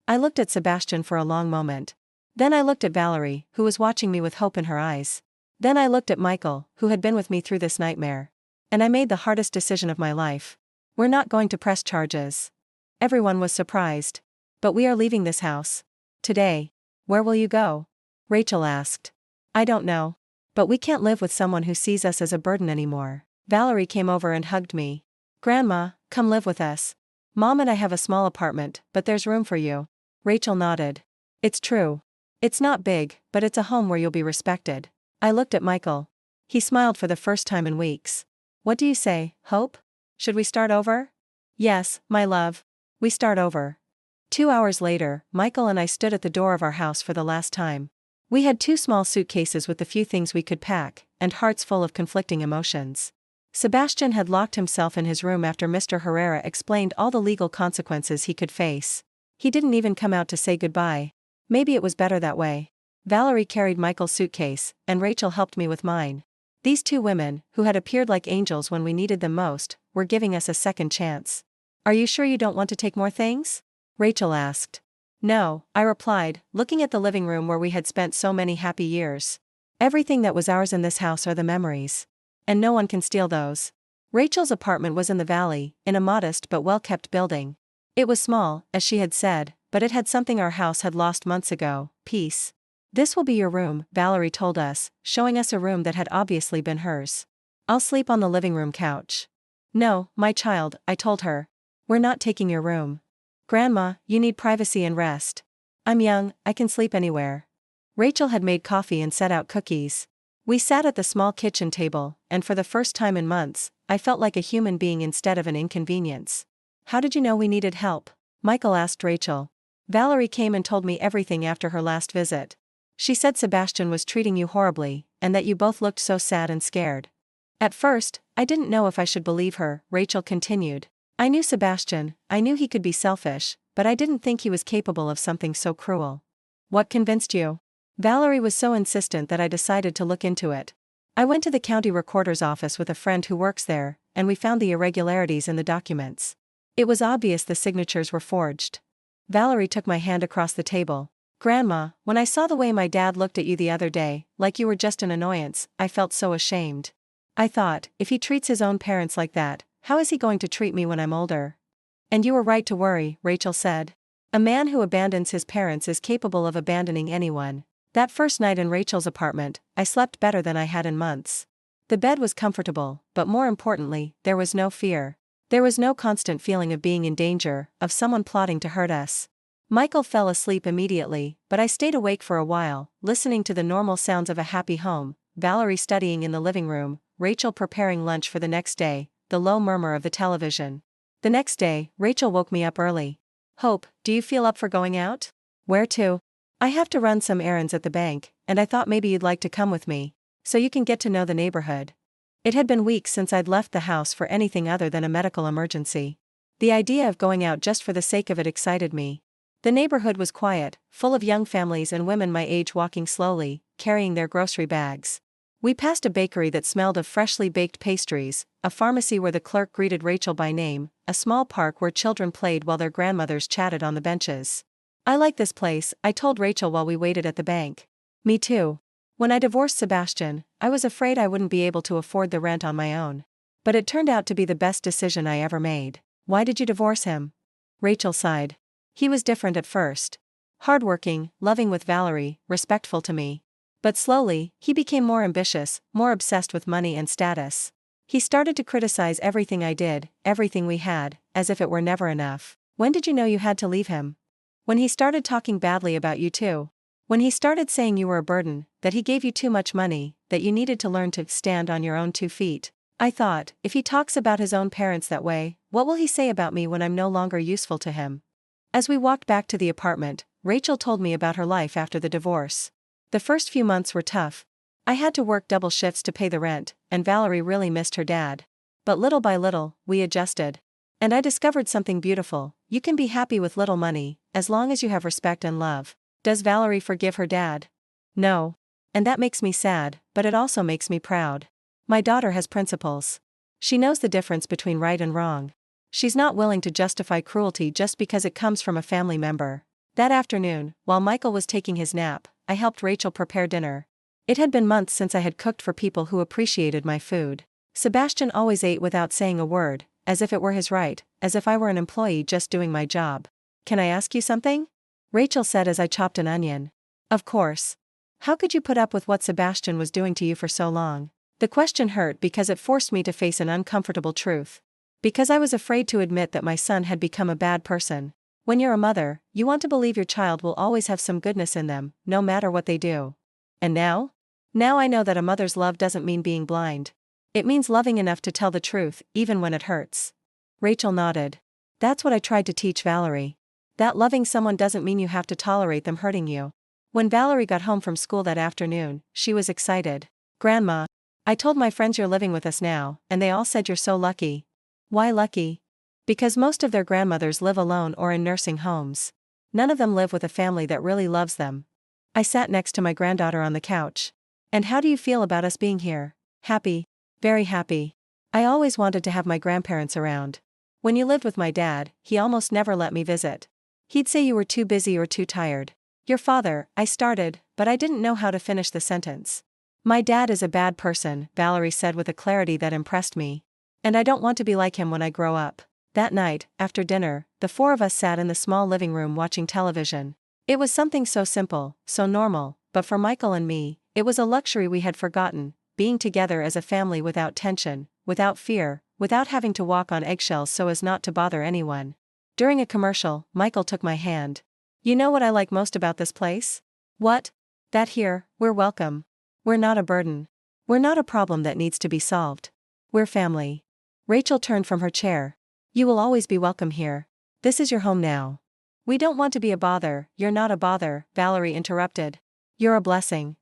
[SPEAKER 1] I looked at Sebastian for a long moment. Then I looked at Valerie, who was watching me with hope in her eyes. Then I looked at Michael, who had been with me through this nightmare. And I made the hardest decision of my life. We're not going to press charges. Everyone was surprised. But we are leaving this house. Today. Where will you go? Rachel asked. I don't know. But we can't live with someone who sees us as a burden anymore. Valerie came over and hugged me. Grandma, come live with us. Mom and I have a small apartment, but there's room for you. Rachel nodded. It's true. It's not big, but it's a home where you'll be respected. I looked at Michael. He smiled for the first time in weeks. What do you say, Hope? Should we start over? Yes, my love. We start over. 2 hours later, Michael and I stood at the door of our house for the last time. We had 2 small suitcases with the few things we could pack, and hearts full of conflicting emotions. Sebastian had locked himself in his room after Mr. Herrera explained all the legal consequences he could face. He didn't even come out to say goodbye. Maybe it was better that way. Valerie carried Michael's suitcase, and Rachel helped me with mine. These 2 women, who had appeared like angels when we needed them most, were giving us a second chance. Are you sure you don't want to take more things? Rachel asked. No, I replied, looking at the living room where we had spent so many happy years. Everything that was ours in this house are the memories. And no one can steal those. Rachel's apartment was in the valley, in a modest but well-kept building. It was small, as she had said, but it had something our house had lost months ago: peace. This will be your room, Valerie told us, showing us a room that had obviously been hers. I'll sleep on the living room couch. No, my child, I told her. We're not taking your room. Grandma, you need privacy and rest. I'm young, I can sleep anywhere. Rachel had made coffee and set out cookies. We sat at the small kitchen table, and for the first time in months, I felt like a human being instead of an inconvenience. How did you know we needed help? Michael asked Rachel. Valerie came and told me everything after her last visit. She said Sebastian was treating you horribly, and that you both looked so sad and scared. At first, I didn't know if I should believe her, Rachel continued. I knew Sebastian, I knew he could be selfish, but I didn't think he was capable of something so cruel. What convinced you? Valerie was so insistent that I decided to look into it. I went to the county recorder's office with a friend who works there, and we found the irregularities in the documents. It was obvious the signatures were forged. Valerie took my hand across the table. Grandma, when I saw the way my dad looked at you the other day, like you were just an annoyance, I felt so ashamed. I thought, if he treats his own parents like that, how is he going to treat me when I'm older? And you were right to worry, Rachel said. A man who abandons his parents is capable of abandoning anyone. That first night in Rachel's apartment, I slept better than I had in months. The bed was comfortable, but more importantly, there was no fear. There was no constant feeling of being in danger, of someone plotting to hurt us. Michael fell asleep immediately, but I stayed awake for a while, listening to the normal sounds of a happy home: Valerie studying in the living room, Rachel preparing lunch for the next day, the low murmur of the television. The next day, Rachel woke me up early. Hope, do you feel up for going out? Where to? I have to run some errands at the bank, and I thought maybe you'd like to come with me, so you can get to know the neighborhood. It had been weeks since I'd left the house for anything other than a medical emergency. The idea of going out just for the sake of it excited me. The neighborhood was quiet, full of young families and women my age walking slowly, carrying their grocery bags. We passed a bakery that smelled of freshly baked pastries, a pharmacy where the clerk greeted Rachel by name, a small park where children played while their grandmothers chatted on the benches. I like this place, I told Rachel while we waited at the bank. Me too. When I divorced Sebastian, I was afraid I wouldn't be able to afford the rent on my own. But it turned out to be the best decision I ever made. Why did you divorce him? Rachel sighed. He was different at first. Hardworking, loving with Valerie, respectful to me. But slowly, he became more ambitious, more obsessed with money and status. He started to criticize everything I did, everything we had, as if it were never enough. When did you know you had to leave him? When he started talking badly about you too. When he started saying you were a burden, that he gave you too much money, that you needed to learn to stand on your own 2 feet. I thought, if he talks about his own parents that way, what will he say about me when I'm no longer useful to him? As we walked back to the apartment, Rachel told me about her life after the divorce. The first few months were tough. I had to work double shifts to pay the rent, and Valerie really missed her dad. But little by little, we adjusted. And I discovered something beautiful: you can be happy with little money, as long as you have respect and love. Does Valerie forgive her dad? No. And that makes me sad, but it also makes me proud. My daughter has principles. She knows the difference between right and wrong. She's not willing to justify cruelty just because it comes from a family member. That afternoon, while Michael was taking his nap, I helped Rachel prepare dinner. It had been months since I had cooked for people who appreciated my food. Sebastian always ate without saying a word, as if it were his right, as if I were an employee just doing my job. Can I ask you something? Rachel said as I chopped an onion. Of course. How could you put up with what Sebastian was doing to you for so long? The question hurt because it forced me to face an uncomfortable truth. Because I was afraid to admit that my son had become a bad person. When you're a mother, you want to believe your child will always have some goodness in them, no matter what they do. And now? Now I know that a mother's love doesn't mean being blind. It means loving enough to tell the truth, even when it hurts. Rachel nodded. That's what I tried to teach Valerie. That loving someone doesn't mean you have to tolerate them hurting you. When Valerie got home from school that afternoon, she was excited. Grandma, I told my friends you're living with us now, and they all said you're so lucky. Why lucky? Because most of their grandmothers live alone or in nursing homes. None of them live with a family that really loves them. I sat next to my granddaughter on the couch. And how do you feel about us being here? Happy. Very happy. I always wanted to have my grandparents around. When you lived with my dad, he almost never let me visit. He'd say you were too busy or too tired. Your father, I started, but I didn't know how to finish the sentence. My dad is a bad person, Valerie said with a clarity that impressed me. And I don't want to be like him when I grow up. That night, after dinner, the four of us sat in the small living room watching television. It was something so simple, so normal, but for Michael and me, it was a luxury we had forgotten, being together as a family without tension, without fear, without having to walk on eggshells so as not to bother anyone. During a commercial, Michael took my hand. You know what I like most about this place? What? That here, we're welcome. We're not a burden. We're not a problem that needs to be solved. We're family. Rachel turned from her chair. You will always be welcome here. This is your home now. We don't want to be a bother. You're not a bother, Valerie interrupted. You're a blessing.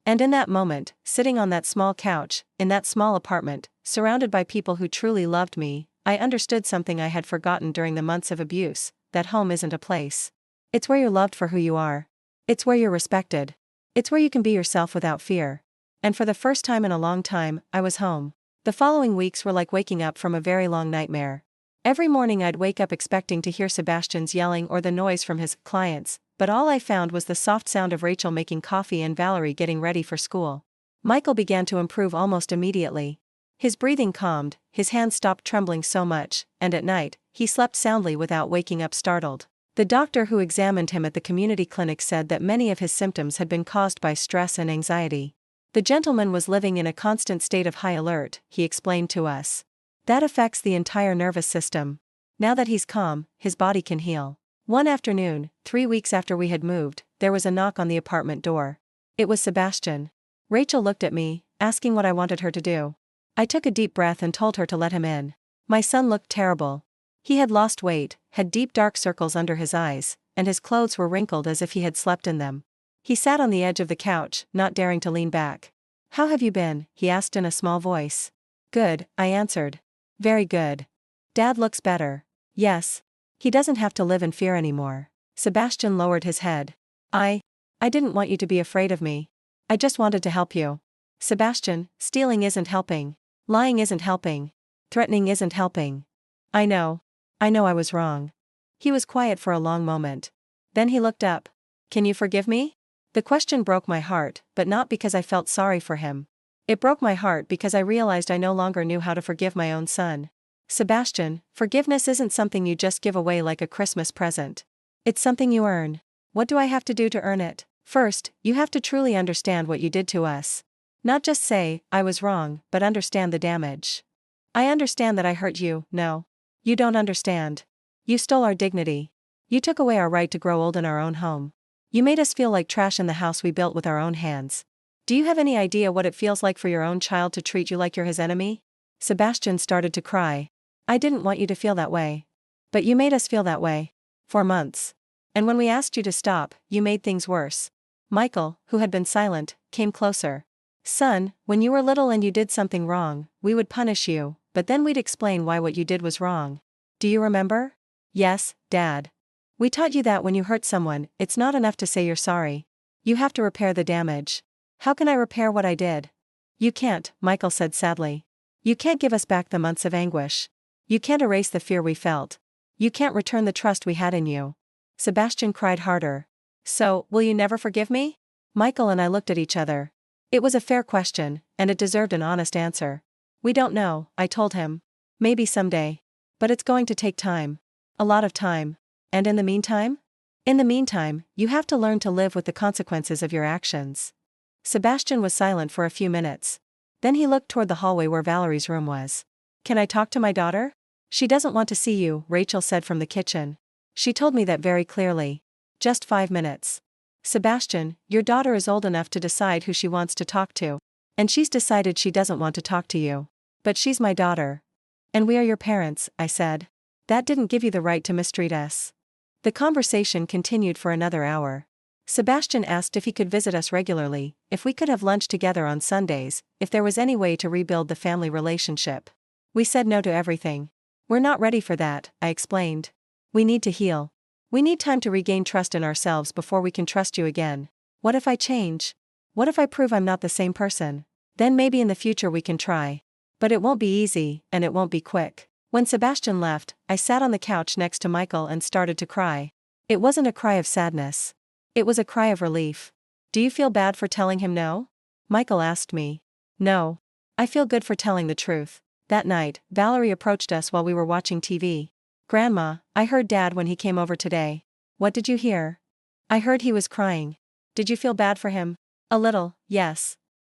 [SPEAKER 1] And in that moment, sitting on that small couch, in that small apartment, surrounded by people who truly loved me, I understood something I had forgotten during the months of abuse, that home isn't a place. It's where you're loved for who you are. It's where you're respected. It's where you can be yourself without fear. And for the first time in a long time, I was home. The following weeks were like waking up from a very long nightmare. Every morning I'd wake up expecting to hear Sebastian's yelling or the noise from his clients, but all I found was the soft sound of Rachel making coffee and Valerie getting ready for school. Michael began to improve almost immediately. His breathing calmed, his hands stopped trembling so much, and at night, he slept soundly without waking up startled. The doctor who examined him at the community clinic said that many of his symptoms had been caused by stress and anxiety. The gentleman was living in a constant state of high alert, he explained to us. That affects the entire nervous system. Now that he's calm, his body can heal. One afternoon, 3 weeks after we had moved, there was a knock on the apartment door. It was Sebastian. Rachel looked at me, asking what I wanted her to do. I took a deep breath and told her to let him in. My son looked terrible. He had lost weight, had deep dark circles under his eyes, and his clothes were wrinkled as if he had slept in them. He sat on the edge of the couch, not daring to lean back. How have you been? He asked in a small voice. Good, I answered. Very good. Dad looks better. Yes. He doesn't have to live in fear anymore. Sebastian lowered his head. I didn't want you to be afraid of me. I just wanted to help you. Sebastian, stealing isn't helping. Lying isn't helping. Threatening isn't helping. I know I was wrong. He was quiet for a long moment. Then he looked up. Can you forgive me? The question broke my heart, but not because I felt sorry for him. It broke my heart because I realized I no longer knew how to forgive my own son. Sebastian, forgiveness isn't something you just give away like a Christmas present. It's something you earn. What do I have to do to earn it? First, you have to truly understand what you did to us. Not just say, I was wrong, but understand the damage. I understand that I hurt you. No. You don't understand. You stole our dignity. You took away our right to grow old in our own home. You made us feel like trash in the house we built with our own hands. Do you have any idea what it feels like for your own child to treat you like you're his enemy? Sebastian started to cry. I didn't want you to feel that way. But you made us feel that way. For months. And when we asked you to stop, you made things worse. Michael, who had been silent, came closer. Son, when you were little and you did something wrong, we would punish you, but then we'd explain why what you did was wrong. Do you remember? Yes, Dad. We taught you that when you hurt someone, it's not enough to say you're sorry. You have to repair the damage. How can I repair what I did? You can't, Michael said sadly. You can't give us back the months of anguish. You can't erase the fear we felt. You can't return the trust we had in you. Sebastian cried harder. So, will you never forgive me? Michael and I looked at each other. It was a fair question, and it deserved an honest answer. We don't know, I told him. Maybe someday. But it's going to take time. A lot of time. And in the meantime? In the meantime, you have to learn to live with the consequences of your actions. Sebastian was silent for a few minutes. Then he looked toward the hallway where Valerie's room was. Can I talk to my daughter? She doesn't want to see you, Rachel said from the kitchen. She told me that very clearly. Just 5 minutes. Sebastian, your daughter is old enough to decide who she wants to talk to. And she's decided she doesn't want to talk to you. But she's my daughter. And we are your parents, I said. That didn't give you the right to mistreat us. The conversation continued for another hour. Sebastian asked if he could visit us regularly, if we could have lunch together on Sundays, if there was any way to rebuild the family relationship. We said no to everything. We're not ready for that, I explained. We need to heal. We need time to regain trust in ourselves before we can trust you again. What if I change? What if I prove I'm not the same person? Then maybe in the future we can try. But it won't be easy, and it won't be quick. When Sebastian left, I sat on the couch next to Michael and started to cry. It wasn't a cry of sadness. It was a cry of relief. Do you feel bad for telling him no? Michael asked me. No. I feel good for telling the truth. That night, Valerie approached us while we were watching TV. Grandma, I heard Dad when he came over today. What did you hear? I heard he was crying. Did you feel bad for him? A little, yes.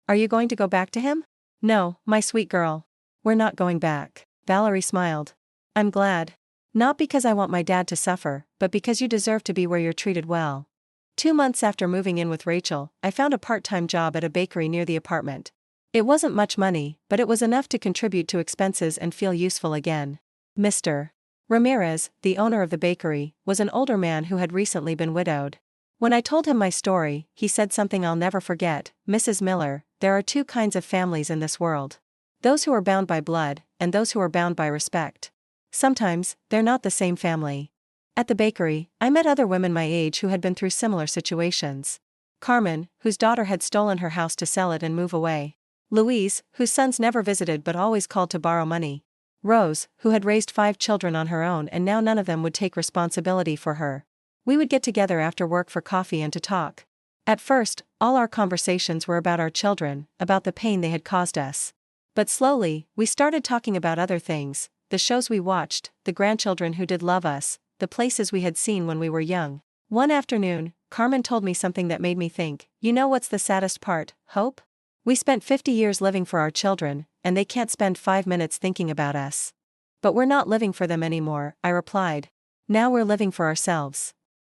[SPEAKER 1] Are you going to go back to him? No, my sweet girl. We're not going back. Valerie smiled. I'm glad. Not because I want my dad to suffer, but because you deserve to be where you're treated well. 2 months after moving in with Rachel, I found a part-time job at a bakery near the apartment. It wasn't much money, but it was enough to contribute to expenses and feel useful again. Mr. Ramirez, the owner of the bakery, was an older man who had recently been widowed. When I told him my story, he said something I'll never forget. Mrs. Miller, there are 2 kinds of families in this world. Those who are bound by blood, and those who are bound by respect. Sometimes, they're not the same family. At the bakery, I met other women my age who had been through similar situations. Carmen, whose daughter had stolen her house to sell it and move away. Louise, whose sons never visited but always called to borrow money. Rose, who had raised 5 children on her own and now none of them would take responsibility for her. We would get together after work for coffee and to talk. At first, all our conversations were about our children, about the pain they had caused us. But slowly, we started talking about other things, the shows we watched, the grandchildren who did love us, the places we had seen when we were young. One afternoon, Carmen told me something that made me think, you know what's the saddest part, Hope? We spent 50 years living for our children, and they can't spend 5 minutes thinking about us. But we're not living for them anymore, I replied. Now we're living for ourselves.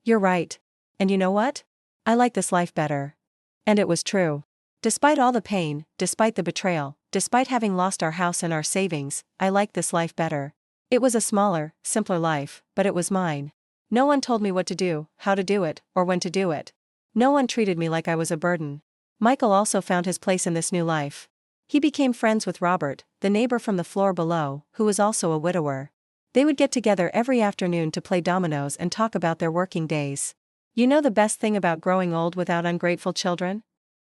[SPEAKER 1] You're right. And you know what? I like this life better. And it was true. Despite all the pain, despite the betrayal, despite having lost our house and our savings, I liked this life better. It was a smaller, simpler life, but it was mine. No one told me what to do, how to do it, or when to do it. No one treated me like I was a burden. Michael also found his place in this new life. He became friends with Robert, the neighbor from the floor below, who was also a widower. They would get together every afternoon to play dominoes and talk about their working days. You know the best thing about growing old without ungrateful children?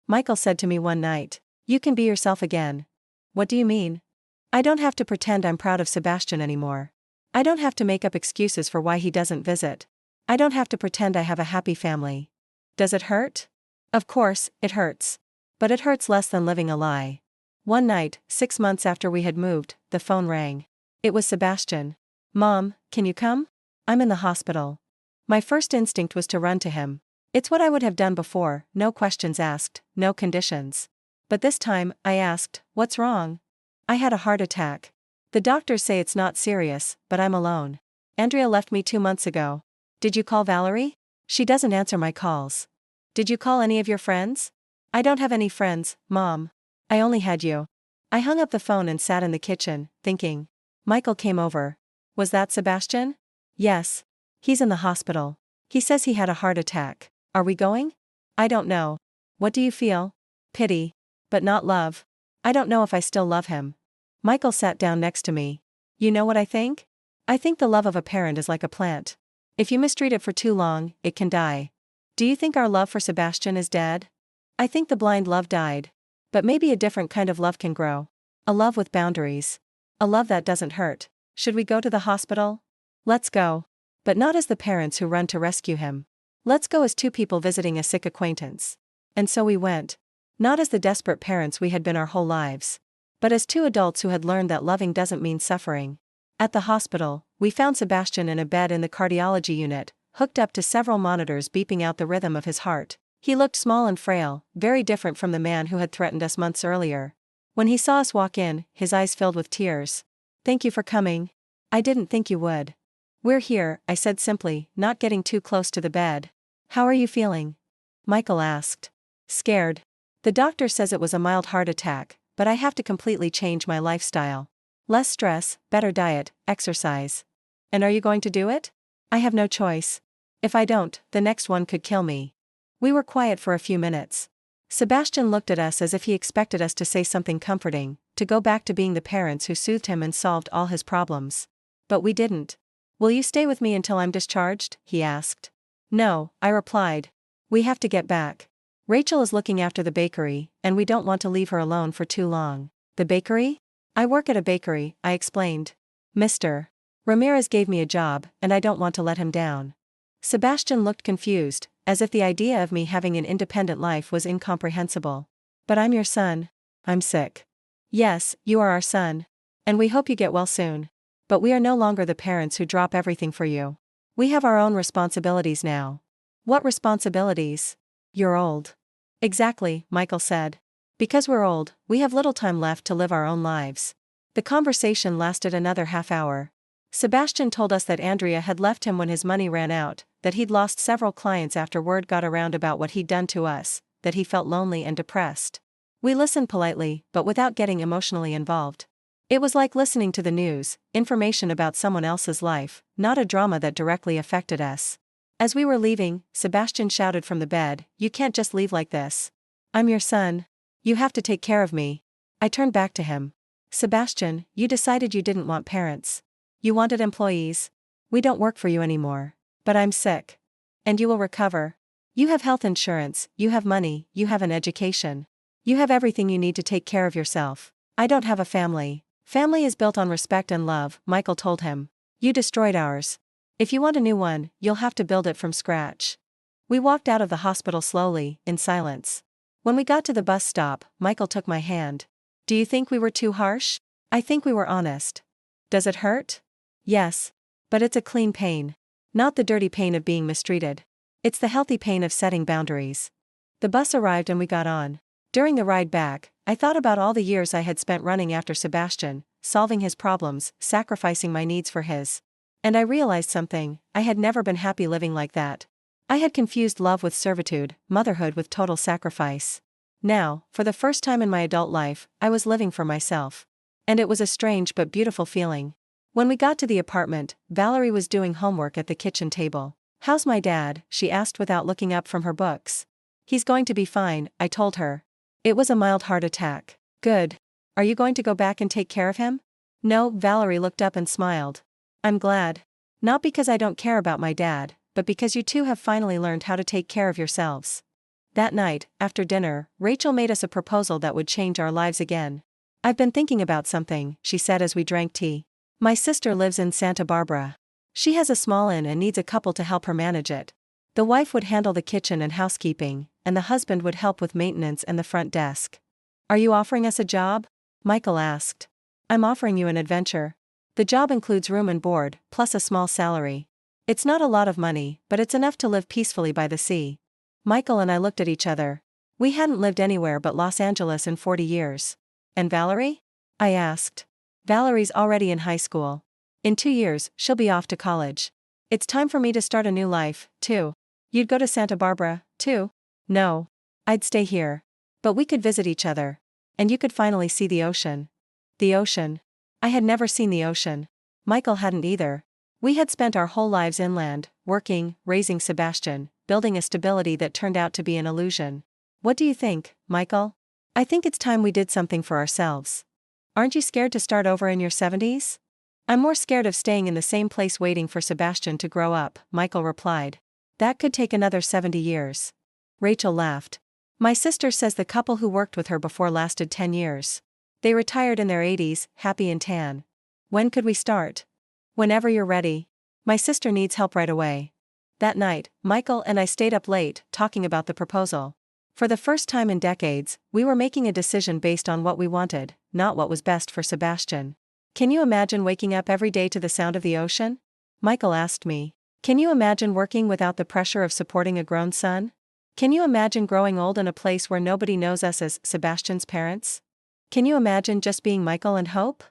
[SPEAKER 1] Michael said to me one night. You can be yourself again. What do you mean? I don't have to pretend I'm proud of Sebastian anymore. I don't have to make up excuses for why he doesn't visit. I don't have to pretend I have a happy family. Does it hurt? Of course, it hurts. But it hurts less than living a lie. One night, 6 months after we had moved, the phone rang. It was Sebastian. Mom, can you come? I'm in the hospital. My first instinct was to run to him. It's what I would have done before, no questions asked, no conditions. But this time, I asked, what's wrong? I had a heart attack. The doctors say it's not serious, but I'm alone. Andrea left me 2 months ago. Did you call Valerie? She doesn't answer my calls. Did you call any of your friends? I don't have any friends, Mom. I only had you. I hung up the phone and sat in the kitchen, thinking. Michael came over. Was that Sebastian? Yes. He's in the hospital. He says he had a heart attack. Are we going? I don't know. What do you feel? Pity. But not love. I don't know if I still love him. Michael sat down next to me. You know what I think? I think the love of a parent is like a plant. If you mistreat it for too long, it can die. Do you think our love for Sebastian is dead? I think the blind love died. But maybe a different kind of love can grow. A love with boundaries. A love that doesn't hurt. Should we go to the hospital? Let's go. But not as the parents who run to rescue him. Let's go as 2 people visiting a sick acquaintance. And so we went. Not as the desperate parents we had been our whole lives. But as 2 adults who had learned that loving doesn't mean suffering. At the hospital, we found Sebastian in a bed in the cardiology unit, hooked up to several monitors beeping out the rhythm of his heart. He looked small and frail, very different from the man who had threatened us months earlier. When he saw us walk in, his eyes filled with tears. Thank you for coming. I didn't think you would. We're here, I said simply, not getting too close to the bed. How are you feeling? Michael asked. Scared. The doctor says it was a mild heart attack, but I have to completely change my lifestyle. Less stress, better diet, exercise. And are you going to do it? I have no choice. If I don't, the next one could kill me. We were quiet for a few minutes. Sebastian looked at us as if he expected us to say something comforting, to go back to being the parents who soothed him and solved all his problems. But we didn't. Will you stay with me until I'm discharged? He asked. No, I replied. We have to get back. Rachel is looking after the bakery, and we don't want to leave her alone for too long. The bakery? I work at a bakery, I explained. Mr. Ramirez gave me a job, and I don't want to let him down. Sebastian looked confused, as if the idea of me having an independent life was incomprehensible. But I'm your son. I'm sick. Yes, you are our son. And we hope you get well soon. But we are no longer the parents who drop everything for you. We have our own responsibilities now. What responsibilities? You're old. Exactly, Michael said. Because we're old, we have little time left to live our own lives. The conversation lasted another half hour. Sebastian told us that Andrea had left him when his money ran out, that he'd lost several clients after word got around about what he'd done to us, that he felt lonely and depressed. We listened politely, but without getting emotionally involved. It was like listening to the news, information about someone else's life, not a drama that directly affected us. As we were leaving, Sebastian shouted from the bed, "You can't just leave like this. I'm your son. You have to take care of me." I turned back to him. Sebastian, you decided you didn't want parents. You wanted employees. We don't work for you anymore. But I'm sick. And you will recover. You have health insurance, you have money, you have an education. You have everything you need to take care of yourself. I don't have a family. Family is built on respect and love, Michael told him. You destroyed ours. If you want a new one, you'll have to build it from scratch. We walked out of the hospital slowly, in silence. When we got to the bus stop, Michael took my hand. Do you think we were too harsh? I think we were honest. Does it hurt? Yes. But it's a clean pain. Not the dirty pain of being mistreated. It's the healthy pain of setting boundaries. The bus arrived and we got on. During the ride back, I thought about all the years I had spent running after Sebastian, solving his problems, sacrificing my needs for his. And I realized something, I had never been happy living like that. I had confused love with servitude, motherhood with total sacrifice. Now, for the first time in my adult life, I was living for myself. And it was a strange but beautiful feeling. When we got to the apartment, Valerie was doing homework at the kitchen table. "How's my dad?" she asked without looking up from her books. "He's going to be fine," I told her. "It was a mild heart attack." "Good. Are you going to go back and take care of him?" "No," Valerie looked up and smiled. "I'm glad. Not because I don't care about my dad, but because you two have finally learned how to take care of yourselves." That night, after dinner, Rachel made us a proposal that would change our lives again. "I've been thinking about something," she said as we drank tea. "My sister lives in Santa Barbara. She has a small inn and needs a couple to help her manage it. The wife would handle the kitchen and housekeeping, and the husband would help with maintenance and the front desk." "Are you offering us a job?" Michael asked. "I'm offering you an adventure. The job includes room and board, plus a small salary. It's not a lot of money, but it's enough to live peacefully by the sea." Michael and I looked at each other. We hadn't lived anywhere but Los Angeles in 40 years. "And Valerie?" I asked. "Valerie's already in high school. In 2 years, she'll be off to college. It's time for me to start a new life, too." "You'd go to Santa Barbara, too?" "No. I'd stay here. But we could visit each other. And you could finally see the ocean." The ocean. I had never seen the ocean. Michael hadn't either. We had spent our whole lives inland, working, raising Sebastian, building a stability that turned out to be an illusion. "What do you think, Michael?" "I think it's time we did something for ourselves." "Aren't you scared to start over in your 70s? "I'm more scared of staying in the same place waiting for Sebastian to grow up," Michael replied. "That could take another 70 years. Rachel laughed. "My sister says the couple who worked with her before lasted 10 years. They retired in their 80s, happy and tan." "When could we start?" "Whenever you're ready. My sister needs help right away." That night, Michael and I stayed up late, talking about the proposal. For the first time in decades, we were making a decision based on what we wanted, not what was best for Sebastian. "Can you imagine waking up every day to the sound of the ocean?" Michael asked me. "Can you imagine working without the pressure of supporting a grown son? Can you imagine growing old in a place where nobody knows us as Sebastian's parents? Can you imagine just being Michael and Hope?"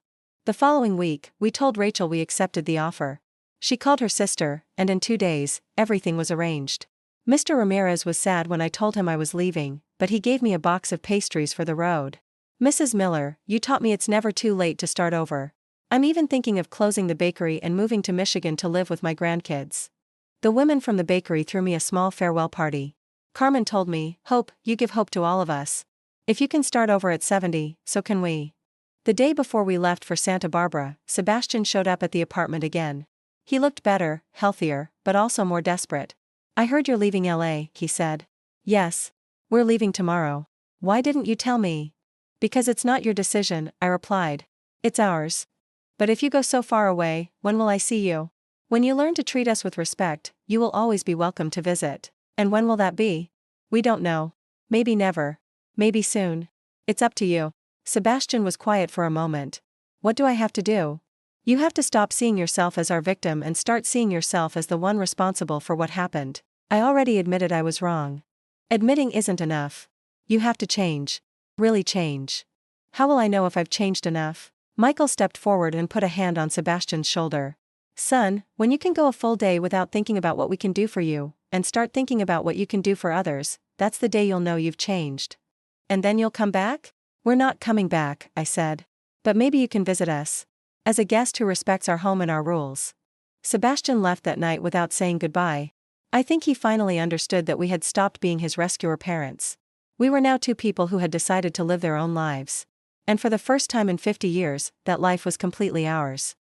[SPEAKER 1] The following week, we told Rachel we accepted the offer. She called her sister, and in 2 days, everything was arranged. Mr. Ramirez was sad when I told him I was leaving, but he gave me a box of pastries for the road. "Mrs. Miller, you taught me it's never too late to start over. I'm even thinking of closing the bakery and moving to Michigan to live with my grandkids." The women from the bakery threw me a small farewell party. Carmen told me, "Hope, you give hope to all of us. If you can start over at 70, so can we." The day before we left for Santa Barbara, Sebastian showed up at the apartment again. He looked better, healthier, but also more desperate. "I heard you're leaving LA, he said. "Yes. We're leaving tomorrow." "Why didn't you tell me?" "Because it's not your decision," I replied. "It's ours. But if you go so far away, when will I see you?" When you learn to treat us with respect, you will always be welcome to visit. And when will that be? We don't know. Maybe never. Maybe soon. It's up to you. Sebastian was quiet for a moment. What do I have to do? You have to stop seeing yourself as our victim and start seeing yourself as the one responsible for what happened. I already admitted I was wrong. Admitting isn't enough. You have to change. Really change. How will I know if I've changed enough? Michael stepped forward and put a hand on Sebastian's shoulder. Son, when you can go a full day without thinking about what we can do for you, and start thinking about what you can do for others, that's the day you'll know you've changed. And then you'll come back? We're not coming back, I said. But maybe you can visit us. As a guest who respects our home and our rules. Sebastian left that night without saying goodbye. I think he finally understood that we had stopped being his rescuer parents. We were now two people who had decided to live their own lives. And for the first time in 50 years, that life was completely ours.